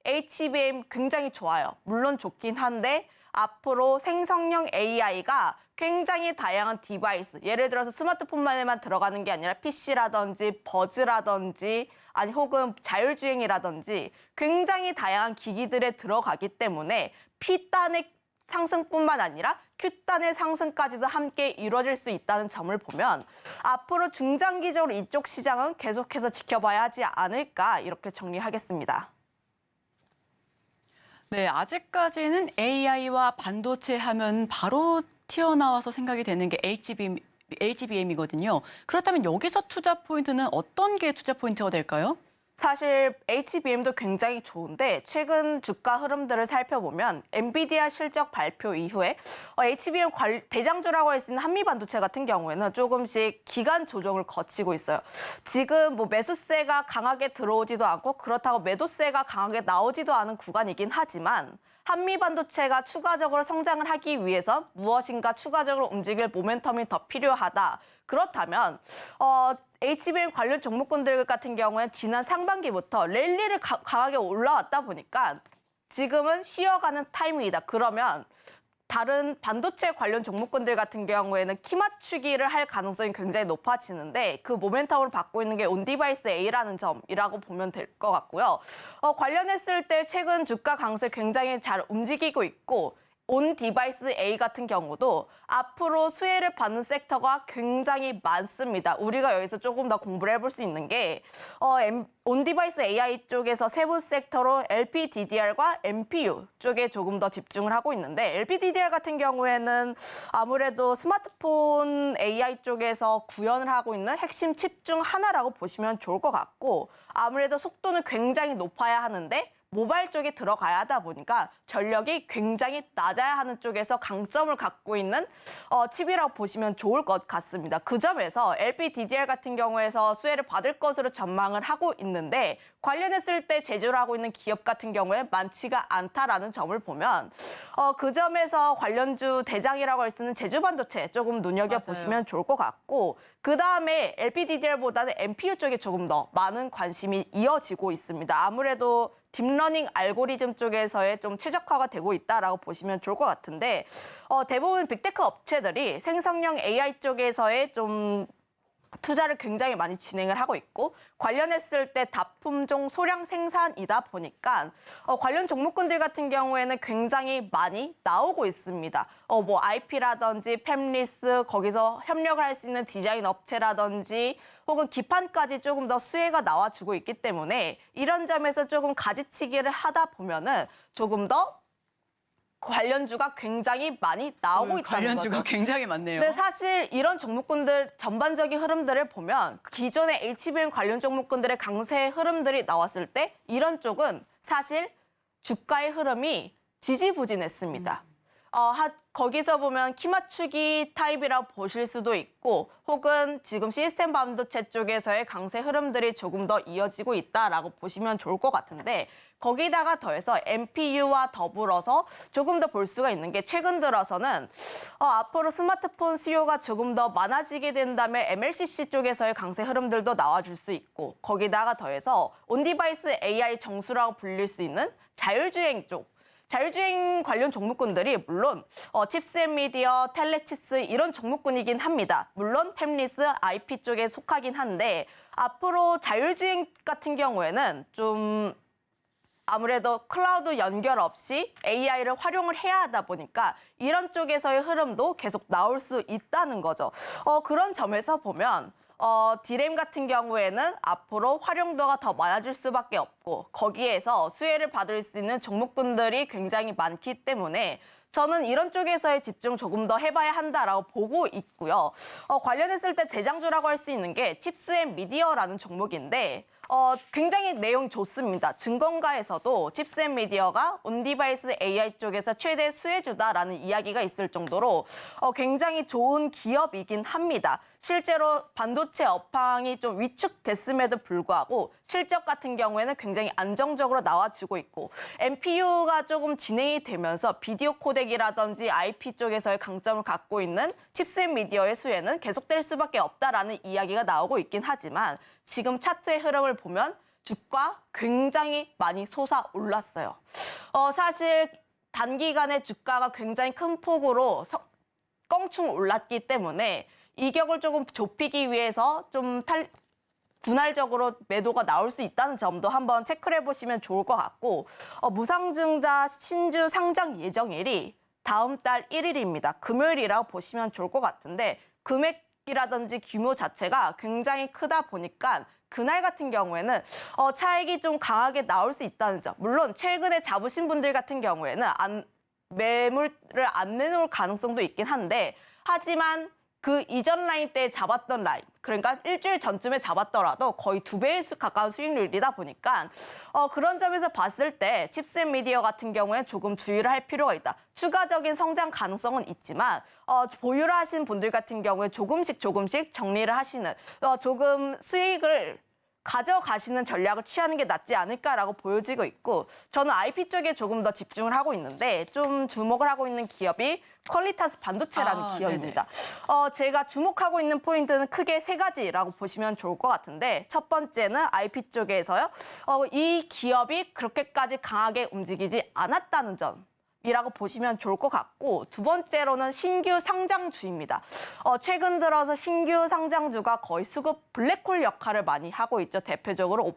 HBM 굉장히 좋아요. 물론 좋긴 한데 앞으로 생성형 AI가 굉장히 다양한 디바이스, 예를 들어서 스마트폰만에만 들어가는 게 아니라 PC라든지 버즈라든지 아니 혹은 자율주행이라든지 굉장히 다양한 기기들에 들어가기 때문에 P단의 상승뿐만 아니라 Q단의 상승까지도 함께 이루어질 수 있다는 점을 보면 앞으로 중장기적으로 이쪽 시장은 계속해서 지켜봐야 하지 않을까 이렇게 정리하겠습니다. 네, 아직까지는 AI와 반도체 하면 바로 튀어나와서 생각이 되는 게 HBM이거든요. 그렇다면 여기서 투자 포인트는 어떤 게 투자 포인트가 될까요? 사실 HBM도 굉장히 좋은데 최근 주가 흐름들을 살펴보면 엔비디아 실적 발표 이후에 HBM 대장주라고 할 수 있는 한미반도체 같은 경우에는 조금씩 기간 조정을 거치고 있어요. 지금 뭐 매수세가 강하게 들어오지도 않고 그렇다고 매도세가 강하게 나오지도 않은 구간이긴 하지만 한미반도체가 추가적으로 성장을 하기 위해서 무엇인가 추가적으로 움직일 모멘텀이 더 필요하다. 그렇다면 HBM 관련 종목군들 같은 경우는 지난 상반기부터 랠리를 강하게 올라왔다 보니까 지금은 쉬어가는 타이밍이다. 그러면 다른 반도체 관련 종목군들 같은 경우에는 키 맞추기를 할 가능성이 굉장히 높아지는데 그 모멘텀을 받고 있는 게 온디바이스 A라는 점이라고 보면 될 것 같고요. 관련했을 때 최근 주가 강세 굉장히 잘 움직이고 있고 온디바이스 A 같은 경우도 앞으로 수혜를 받는 섹터가 굉장히 많습니다. 우리가 여기서 조금 더 공부를 해볼 수 있는 게 온디바이스 AI 쪽에서 세부 섹터로 LPDDR과 MPU 쪽에 조금 더 집중을 하고 있는데 LPDDR 같은 경우에는 아무래도 스마트폰 AI 쪽에서 구현을 하고 있는 핵심 칩 중 하나라고 보시면 좋을 것 같고 아무래도 속도는 굉장히 높아야 하는데 모바일 쪽에 들어가야 하다 보니까 전력이 굉장히 낮아야 하는 쪽에서 강점을 갖고 있는 칩이라고 보시면 좋을 것 같습니다. 그 점에서 LPDDR 같은 경우에서 수혜를 받을 것으로 전망을 하고 있는데 관련했을 때 제조를 하고 있는 기업 같은 경우에 많지가 않다라는 점을 보면 그 점에서 관련주 대장이라고 할 수 있는 제주반도체 조금 눈여겨보시면 좋을 것 같고 그 다음에 LPDDR보다는 NPU 쪽에 조금 더 많은 관심이 이어지고 있습니다. 아무래도 딥러닝 알고리즘 쪽에서의 좀 최적화가 되고 있다라고 보시면 좋을 것 같은데 대부분 빅테크 업체들이 생성형 AI 쪽에서의 좀 투자를 굉장히 많이 진행을 하고 있고 관련했을 때 다품종 소량 생산이다 보니까 관련 종목군들 같은 경우에는 굉장히 많이 나오고 있습니다. 뭐 IP라든지 팹리스 거기서 협력을 할 수 있는 디자인 업체라든지 혹은 기판까지 조금 더 수혜가 나와주고 있기 때문에 이런 점에서 조금 가지치기를 하다 보면은 조금 더 관련주가 굉장히 많이 나오고 있다는 관련주가 거죠. 굉장히 많네요. 근데 사실 이런 종목군들 전반적인 흐름들을 보면 기존의 HBM 관련 종목군들의 강세 흐름들이 나왔을 때 이런 쪽은 사실 주가의 흐름이 지지부진했습니다. 거기서 보면 키 맞추기 타입이라고 보실 수도 있고 혹은 지금 시스템 반도체 쪽에서의 강세 흐름들이 조금 더 이어지고 있다라고 보시면 좋을 것 같은데 거기다가 더해서 NPU와 더불어서 조금 더 볼 수가 있는 게 최근 들어서는 앞으로 스마트폰 수요가 조금 더 많아지게 된다면 MLCC 쪽에서의 강세 흐름들도 나와줄 수 있고 거기다가 더해서 온디바이스 AI 정수라고 불릴 수 있는 자율주행 쪽 자율주행 관련 종목군들이 물론 칩스앤미디어, 텔레칩스 이런 종목군이긴 합니다. 물론 팹리스, IP 쪽에 속하긴 한데 앞으로 자율주행 같은 경우에는 좀 아무래도 클라우드 연결 없이 AI를 활용을 해야 하다 보니까 이런 쪽에서의 흐름도 계속 나올 수 있다는 거죠. 그런 점에서 보면 디램 같은 경우에는 앞으로 활용도가 더 많아질 수밖에 없고 거기에서 수혜를 받을 수 있는 종목군들이 굉장히 많기 때문에 저는 이런 쪽에서의 집중 조금 더 해봐야 한다라고 보고 있고요. 관련했을 때 대장주라고 할 수 있는 게 칩스앤미디어라는 종목인데 굉장히 내용이 좋습니다. 증권가에서도 칩스앤미디어가 온디바이스 AI 쪽에서 최대 수혜주다라는 이야기가 있을 정도로 굉장히 좋은 기업이긴 합니다. 실제로 반도체 업황이 좀 위축됐음에도 불구하고 실적 같은 경우에는 굉장히 안정적으로 나와주고 있고 NPU가 조금 진행이 되면서 비디오 코덱이라든지 IP 쪽에서의 강점을 갖고 있는 칩스앤미디어의 수혜는 계속될 수밖에 없다라는 이야기가 나오고 있긴 하지만 지금 차트의 흐름을 보면 주가 굉장히 많이 솟아올랐어요. 사실 단기간에 주가가 굉장히 큰 폭으로 껑충 올랐기 때문에 이격을 조금 좁히기 위해서 좀 분할적으로 매도가 나올 수 있다는 점도 한번 체크를 해보시면 좋을 것 같고 무상증자 신주 상장 예정일이 다음 달 1일입니다. 금요일이라고 보시면 좋을 것 같은데 금액이라든지 규모 자체가 굉장히 크다 보니까 그날 같은 경우에는 차익이 좀 강하게 나올 수 있다는 점. 물론 최근에 잡으신 분들 같은 경우에는 매물을 안 내놓을 가능성도 있긴 한데 하지만 그 이전 라인 때 잡았던 라인, 그러니까 일주일 전쯤에 잡았더라도 거의 2배에 가까운 수익률이다 보니까 그런 점에서 봤을 때 칩스앤미디어 같은 경우에 조금 주의를 할 필요가 있다. 추가적인 성장 가능성은 있지만 보유를 하신 분들 같은 경우에 조금씩 정리를 하시는 조금 수익을 가져가시는 전략을 취하는 게 낫지 않을까라고 보여지고 있고 저는 IP 쪽에 조금 더 집중을 하고 있는데 좀 주목을 하고 있는 기업이 퀄리타스 반도체라는 기업입니다. 제가 주목하고 있는 포인트는 크게 3가지라고 보시면 좋을 것 같은데 첫 번째는 IP 쪽에서요. 이 기업이 그렇게까지 강하게 움직이지 않았다는 점. 이라고 보시면 좋을 것 같고 두 번째로는 신규 상장주입니다. 최근 들어서 신규 상장주가 거의 수급 블랙홀 역할을 많이 하고 있죠. 대표적으로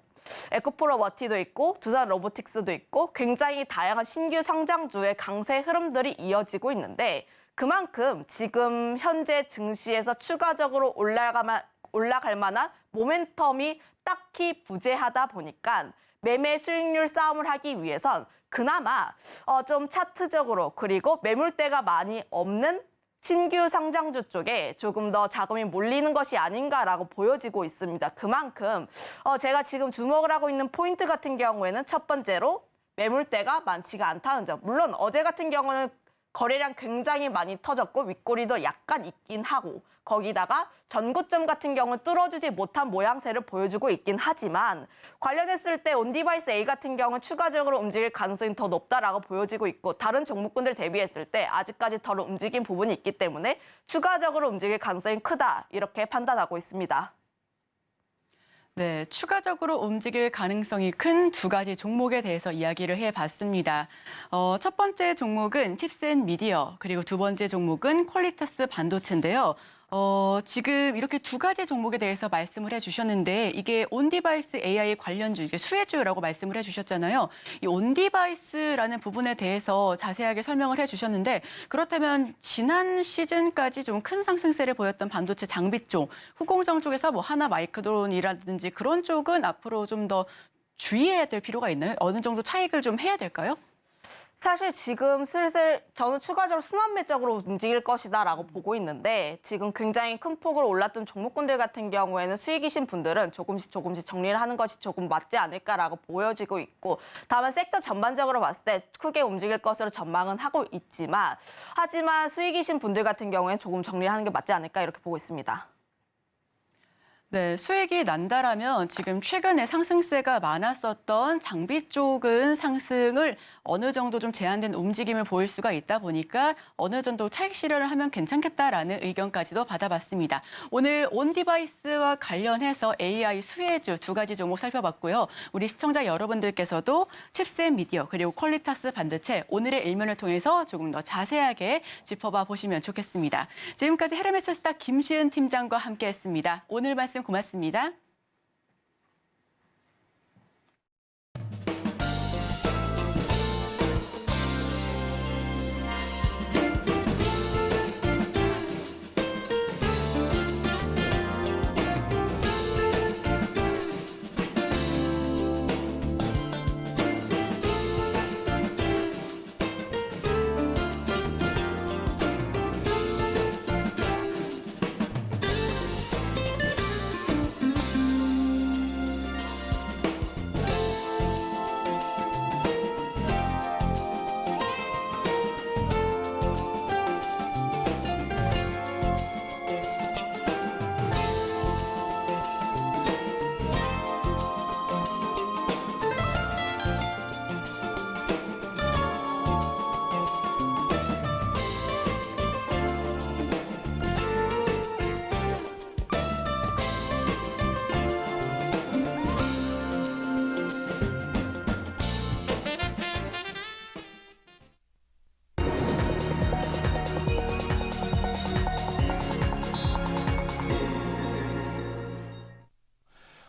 에코프로버티도 있고 두산 로보틱스도 있고 굉장히 다양한 신규 상장주의 강세 흐름들이 이어지고 있는데 그만큼 지금 현재 증시에서 추가적으로 올라갈 만한 모멘텀이 딱히 부재하다 보니까 매매 수익률 싸움을 하기 위해선 그나마 좀 차트적으로 그리고 매물대가 많이 없는 신규 상장주 쪽에 조금 더 자금이 몰리는 것이 아닌가라고 보여지고 있습니다. 그만큼 제가 지금 주목을 하고 있는 포인트 같은 경우에는 첫 번째로 매물대가 많지가 않다는 점. 물론 어제 같은 경우는 거래량 굉장히 많이 터졌고 윗꼬리도 약간 있긴 하고 거기다가 전고점 같은 경우는 뚫어주지 못한 모양새를 보여주고 있긴 하지만 관련했을 때 온디바이스 A 같은 경우는 추가적으로 움직일 가능성이 더 높다라고 보여지고 있고 다른 종목군들 대비했을 때 아직까지 덜 움직인 부분이 있기 때문에 추가적으로 움직일 가능성이 크다 이렇게 판단하고 있습니다. 네, 추가적으로 움직일 가능성이 큰 두 가지 종목에 대해서 이야기를 해봤습니다. 첫 번째 종목은 칩셋미디어, 그리고 두 번째 종목은 퀄리터스 반도체인데요. 지금 이렇게 두 가지 종목에 대해서 말씀을 해주셨는데 이게 온디바이스 AI 관련주, 이게 수혜주라고 말씀을 해주셨잖아요. 이 온디바이스라는 부분에 대해서 자세하게 설명을 해주셨는데 그렇다면 지난 시즌까지 좀 큰 상승세를 보였던 반도체 장비 쪽, 후공정 쪽에서 뭐 하나마이크론이라든지 그런 쪽은 앞으로 좀 더 주의해야 될 필요가 있나요? 어느 정도 차익을 좀 해야 될까요? 사실 지금 슬슬 저는 추가적으로 순환매적으로 움직일 것이다라고 보고 있는데 지금 굉장히 큰 폭으로 올랐던 종목군들 같은 경우에는 수익이신 분들은 조금씩 정리를 하는 것이 조금 맞지 않을까라고 보여지고 있고 다만 섹터 전반적으로 봤을 때 크게 움직일 것으로 전망은 하고 있지만 하지만 수익이신 분들 같은 경우에는 조금 정리를 하는 게 맞지 않을까 이렇게 보고 있습니다. 네, 수익이 난다라면 지금 최근에 상승세가 많았었던 장비 쪽은 상승을 어느 정도 좀 제한된 움직임을 보일 수가 있다 보니까 어느 정도 차익 실현을 하면 괜찮겠다라는 의견까지도 받아봤습니다. 오늘 온디바이스와 관련해서 AI 수혜주 두 가지 종목 살펴봤고요. 우리 시청자 여러분들께서도 칩셋 미디어 그리고 퀄리터스 반도체 오늘의 일면을 통해서 조금 더 자세하게 짚어봐 보시면 좋겠습니다. 지금까지 헤르메스스타 김시은 팀장과 함께했습니다. 오늘 말씀 고맙습니다.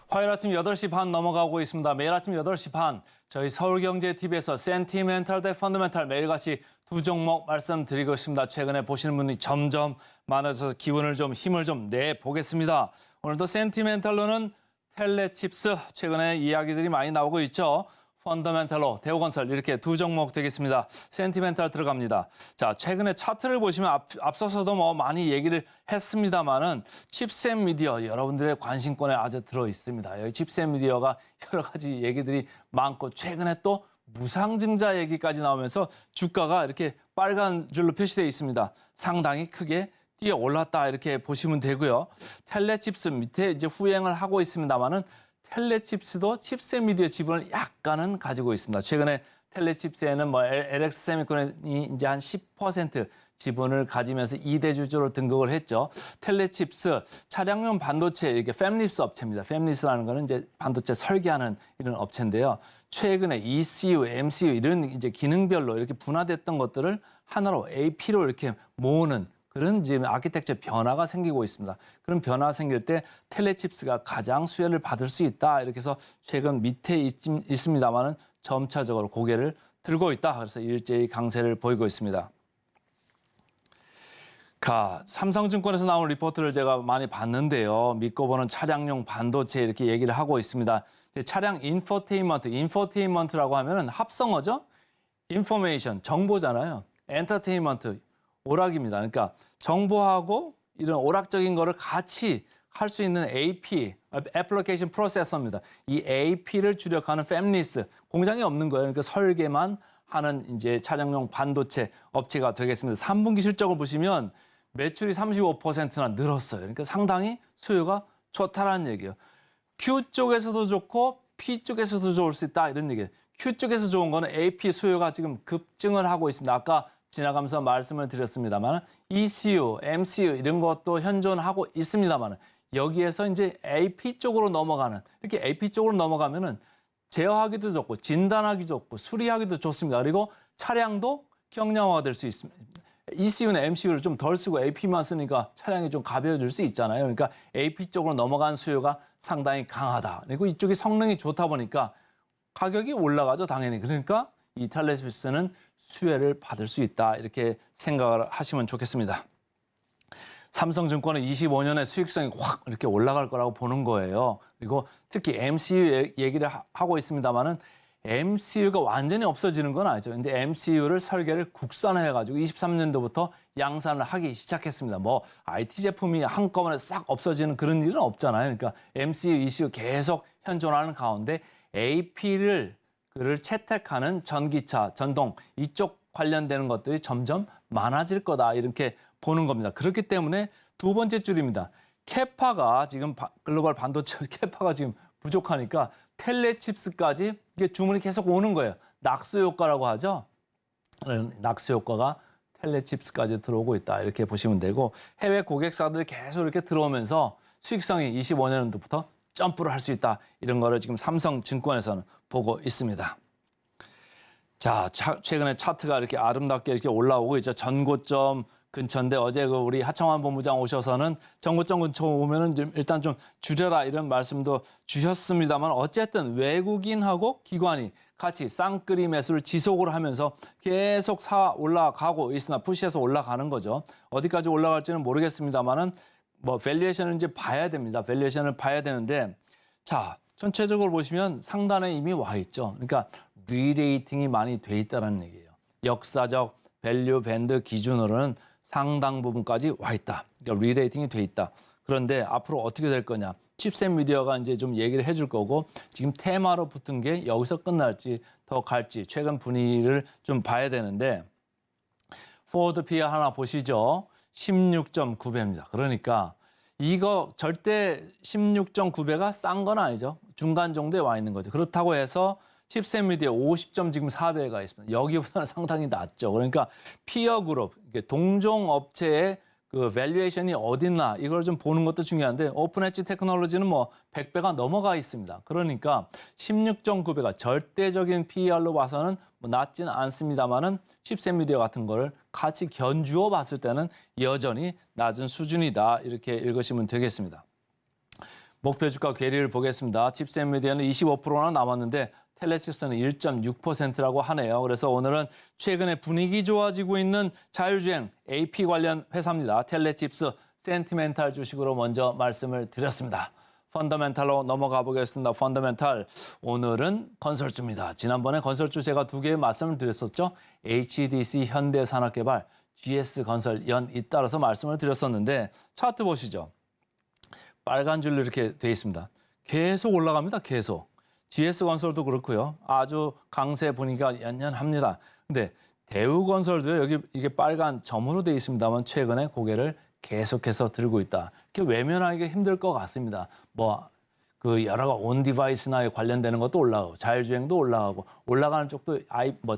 화요일 아침 8시 반 넘어가고 있습니다. 매일 아침 8시 반 저희 서울경제TV에서 센티멘탈 대 펀더멘탈 매일같이 두 종목 말씀드리고 있습니다. 최근에 보시는 분이 점점 많아져서 기운을 좀 힘을 좀 내보겠습니다. 오늘도 센티멘탈로는 텔레칩스 최근에 이야기들이 많이 나오고 있죠. 펀더멘탈로 대우건설 이렇게 두 종목 되겠습니다. 센티멘탈 들어갑니다. 자, 최근에 차트를 보시면 앞서서도 뭐 많이 얘기를 했습니다만은 칩셋 미디어 여러분들의 관심권에 아주 들어 있습니다. 여기 칩셋 미디어가 여러 가지 얘기들이 많고 최근에 또 무상증자 얘기까지 나오면서 주가가 이렇게 빨간 줄로 표시되어 있습니다. 상당히 크게 뛰어 올랐다 이렇게 보시면 되고요. 텔레칩스 밑에 이제 후행을 하고 있습니다만은 텔레칩스도 칩셋 미디어 지분을 약간은 가지고 있습니다. 최근에 텔레칩스에는 뭐 LX 세미콘이 이제 한 10% 지분을 가지면서 2대 주주로 등극을 했죠. 텔레칩스 차량용 반도체 이게 팹립스 업체입니다. 팹립스라는 거는 이제 반도체 설계하는 이런 업체인데요. 최근에 ECU, MCU 이런 이제 기능별로 이렇게 분화됐던 것들을 하나로 AP로 이렇게 모으는 그런 지금 아키텍처 변화가 생기고 있습니다. 그런 변화가 생길 때 텔레칩스가 가장 수혜를 받을 수 있다. 이렇게 해서 최근 밑에 있습니다만은 점차적으로 고개를 들고 있다. 그래서 일제히 강세를 보이고 있습니다. 삼성증권에서 나온 리포트를 제가 많이 봤는데요. 믿고 보는 차량용 반도체 이렇게 얘기를 하고 있습니다. 차량 인포테인먼트라고 하면은 합성어죠. 인포메이션, 정보잖아요. 엔터테인먼트. 오락입니다. 그러니까 정보하고 이런 오락적인 거를 같이 할 수 있는 AP, 애플리케이션 프로세서입니다. 이 AP를 주력하는 팹리스 공장이 없는 거예요. 그러니까 설계만 하는 이제 차량용 반도체 업체가 되겠습니다. 3분기 실적을 보시면 매출이 35%나 늘었어요. 그러니까 상당히 수요가 좋다라는 얘기예요. Q 쪽에서도 좋고 P 쪽에서도 좋을 수 있다 이런 얘기예요. Q 쪽에서 좋은 거는 AP 수요가 지금 급증을 하고 있습니다. 아까 지나가면서 말씀을 드렸습니다만 ECU, MCU 이런 것도 현존하고 있습니다만 여기에서 이제 AP 쪽으로 넘어가는 이렇게 AP 쪽으로 넘어가면은 제어하기도 좋고 진단하기 좋고 수리하기도 좋습니다. 그리고 차량도 경량화가 될 수 있습니다. ECU나 MCU를 좀 덜 쓰고 AP만 쓰니까 차량이 좀 가벼워질 수 있잖아요. 그러니까 AP 쪽으로 넘어간 수요가 상당히 강하다. 그리고 이쪽이 성능이 좋다 보니까 가격이 올라가죠, 당연히. 그러니까 이 텔레집스는 수혜를 받을 수 있다. 이렇게 생각을 하시면 좋겠습니다. 삼성증권은 25년에 수익성이 확 이렇게 올라갈 거라고 보는 거예요. 그리고 특히 MCU 얘기를 하고 있습니다만은 MCU가 완전히 없어지는 건 아니죠. 근데 MCU를 설계를 국산화해가지고 23년도부터 양산을 하기 시작했습니다. 뭐 IT 제품이 한꺼번에 싹 없어지는 그런 일은 없잖아요. 그러니까 MCU, ECU 계속 현존하는 가운데 AP를 채택하는 전기차, 전동 이쪽 관련되는 것들이 점점 많아질 거다 이렇게 보는 겁니다. 그렇기 때문에 두 번째 줄입니다. 캐파가 지금 글로벌 반도체 캐파가 지금 부족하니까 텔레칩스까지 이게 주문이 계속 오는 거예요. 낙수 효과라고 하죠. 낙수 효과가 텔레칩스까지 들어오고 있다 이렇게 보시면 되고 해외 고객사들이 계속 이렇게 들어오면서 수익성이 25년도부터 점프를 할 수 있다 이런 거를 지금 삼성증권에서는 보고 있습니다. 자, 최근에 차트가 이렇게 아름답게 이렇게 올라오고 있죠. 전고점 근처인데 어제 우리 하청환 본부장 오셔서는 전고점 근처 오면은 일단 좀 줄여라 이런 말씀도 주셨습니다만 어쨌든 외국인하고 기관이 같이 쌍끌이 매수를 지속을 하면서 계속 올라가고 있으나 푸시해서 올라가는 거죠. 어디까지 올라갈지는 모르겠습니다만은 뭐 밸류에이션을 이제 봐야 됩니다. 밸류에이션을 봐야 되는데 자, 전체적으로 보시면 상단에 이미 와 있죠. 그러니까 리레이팅이 많이 돼 있다는 얘기예요. 역사적 밸류 밴드 기준으로는 상당 부분까지 와 있다. 그러니까 리레이팅이 돼 있다. 그런데 앞으로 어떻게 될 거냐. 칩셋 미디어가 이제 좀 얘기를 해줄 거고 지금 테마로 붙은 게 여기서 끝날지 더 갈지 최근 분위기를 좀 봐야 되는데 포워드 PR 하나 보시죠. 16.9배입니다. 그러니까 이거 절대 16.9배가 싼 건 아니죠. 중간 정도에 와 있는 거죠. 그렇다고 해서 칩셋 미디어 50점 지금 4배가 있습니다. 여기보다는 상당히 낮죠. 그러니까 피어 그룹, 동종 업체의 그 밸류에이션이 어딨나 이걸 좀 보는 것도 중요한데 오픈 엣지 테크놀로지는 뭐 100배가 넘어가 있습니다. 그러니까 16.9배가 절대적인 PER로 봐서는 뭐 낮지는 않습니다만은 칩셋 미디어 같은 거를 같이 견주어 봤을 때는 여전히 낮은 수준이다. 이렇게 읽으시면 되겠습니다. 목표 주가 괴리를 보겠습니다. 칩셋 미디어는 25%나 남았는데 텔레칩스는 1.6%라고 하네요. 그래서 오늘은 최근에 분위기 좋아지고 있는 자율주행 AP 관련 회사입니다. 텔레칩스 센티멘탈 주식으로 먼저 말씀을 드렸습니다. 펀더멘탈로 넘어가 보겠습니다. 펀더멘탈 오늘은 건설주입니다. 지난번에 건설주 제가 두 개 말씀을 드렸었죠. HDC 현대산업개발, GS건설 연 잇따라서 말씀을 드렸었는데 차트 보시죠. 빨간 줄로 이렇게 돼 있습니다. 계속 올라갑니다. 계속. GS건설도 그렇고요. 아주 강세 분위기가 연연합니다. 근데 대우건설도 여기 이게 빨간 점으로 돼 있습니다만 최근에 고개를 계속해서 들고 있다. 이렇게 외면하기가 힘들 것 같습니다. 뭐 그 여러 온 디바이스나 관련되는 것도 올라가고 자율주행도 올라가고 올라가는 쪽도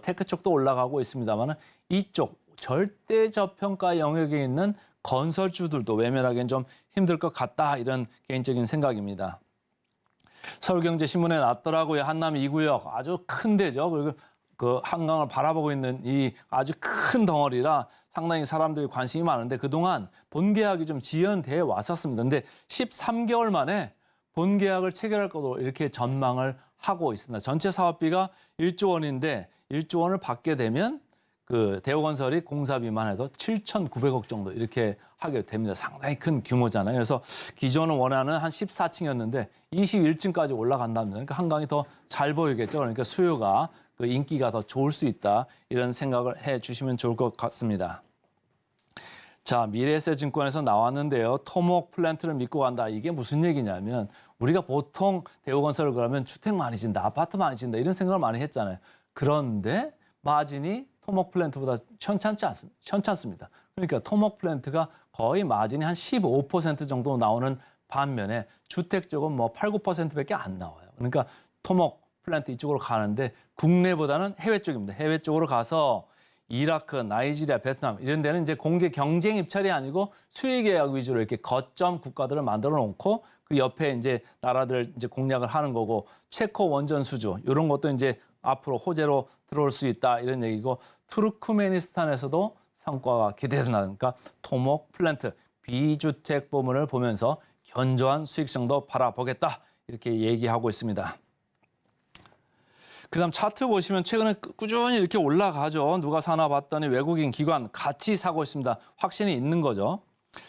테크 쪽도 올라가고 있습니다만은 이쪽 절대 저평가 영역에 있는 건설주들도 외면하기는 좀 힘들 것 같다. 이런 개인적인 생각입니다. 서울경제신문에 났더라고요. 한남 2구역 아주 큰 데죠. 그리고 그 한강을 바라보고 있는 이 아주 큰 덩어리라 상당히 사람들이 관심이 많은데 그동안 본계약이 좀 지연돼 왔었습니다. 근데 13개월 만에 본계약을 체결할 것으로 이렇게 전망을 하고 있습니다. 전체 사업비가 1조 원인데 1조 원을 받게 되면 그 대우건설이 공사비만 해도 7,900억 정도 이렇게 하게 됩니다. 상당히 큰 규모잖아요. 그래서 기존은 원하는 한 14층이었는데 21층까지 올라간답니다. 그러니까 한강이 더 잘 보이겠죠. 그러니까 수요가 그 인기가 더 좋을 수 있다. 이런 생각을 해 주시면 좋을 것 같습니다. 자, 미래에셋증권에서 나왔는데요. 토목 플랜트를 믿고 간다. 이게 무슨 얘기냐면 우리가 보통 대우건설을 그러면 주택 많이 진다, 아파트 많이 진다 이런 생각을 많이 했잖아요. 그런데 마진이 토목 플랜트보다 현찮습니다. 그러니까 토목 플랜트가 거의 마진이 한 15% 정도 나오는 반면에 주택 쪽은 뭐 8, 9%밖에 안 나와요. 그러니까 토목 플랜트 이쪽으로 가는데 국내보다는 해외 쪽입니다. 해외 쪽으로 가서 이라크, 나이지리아, 베트남 이런 데는 이제 공개 경쟁 입찰이 아니고 수의 계약 위주로 이렇게 거점 국가들을 만들어 놓고 그 옆에 이제 나라들 이제 공략을 하는 거고, 체코 원전 수주 이런 것도 이제 앞으로 호재로 들어올 수 있다 이런 얘기고, 투르크메니스탄에서도 성과가 기대된다. 그러니까 토목 플랜트 비주택 부문을 보면서 견조한 수익성도 바라보겠다 이렇게 얘기하고 있습니다. 그다음 차트 보시면 최근에 꾸준히 이렇게 올라가죠. 누가 사나 봤더니 외국인 기관 같이 사고 있습니다. 확신이 있는 거죠.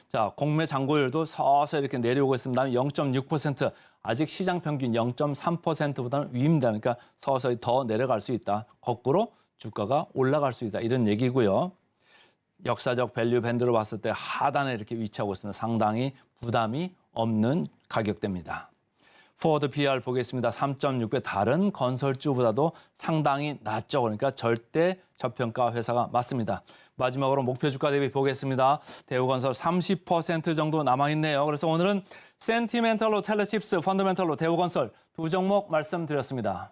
자, 공매 잔고율도 서서히 이렇게 내려오고 있습니다. 0.6%, 아직 시장 평균 0.3%보다는 위입니다. 그러니까 서서히 더 내려갈 수 있다. 거꾸로 주가가 올라갈 수 있다. 이런 얘기고요. 역사적 밸류 밴드로 봤을 때 하단에 이렇게 위치하고 있습니다. 상당히 부담이 없는 가격대입니다. 포워드 PER 보겠습니다. 3.6배, 다른 건설주보다도 상당히 낮죠. 그러니까 절대 저평가 회사가 맞습니다. 마지막으로 목표 주가 대비 보겠습니다. 대우건설 30% 정도 남아있네요. 그래서 오늘은 센티멘털로 텔레칩스, 펀더멘털로 대우건설 두 종목 말씀드렸습니다.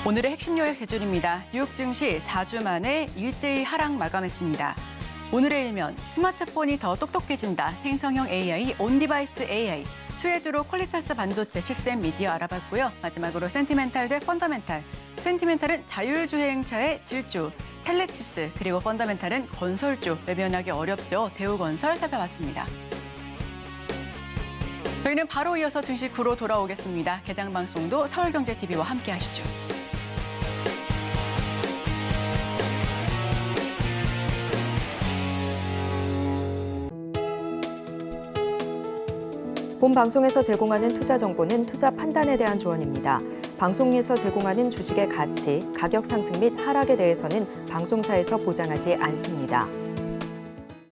오늘의 핵심 요약 제출입니다. 뉴욕 증시 4주 만에 일제히 하락 마감했습니다. 오늘의 일면, 스마트폰이 더 똑똑해진다. 생성형 AI, 온디바이스 AI. 추해주로 퀄리타스 반도체, 칩셋, 미디어 알아봤고요. 마지막으로 센티멘탈 대 펀더멘탈. 센티멘탈은 자율주행차의 질주, 텔레칩스, 그리고 펀더멘탈은 건설주. 외면하기 어렵죠. 대우건설 살펴봤습니다. 저희는 바로 이어서 증시 구로 돌아오겠습니다. 개장 방송도 서울경제TV와 함께 하시죠. 본 방송에서 제공하는 투자 정보는 투자 판단에 대한 조언입니다. 방송에서 제공하는 주식의 가치, 가격 상승 및 하락에 대해서는 방송사에서 보장하지 않습니다.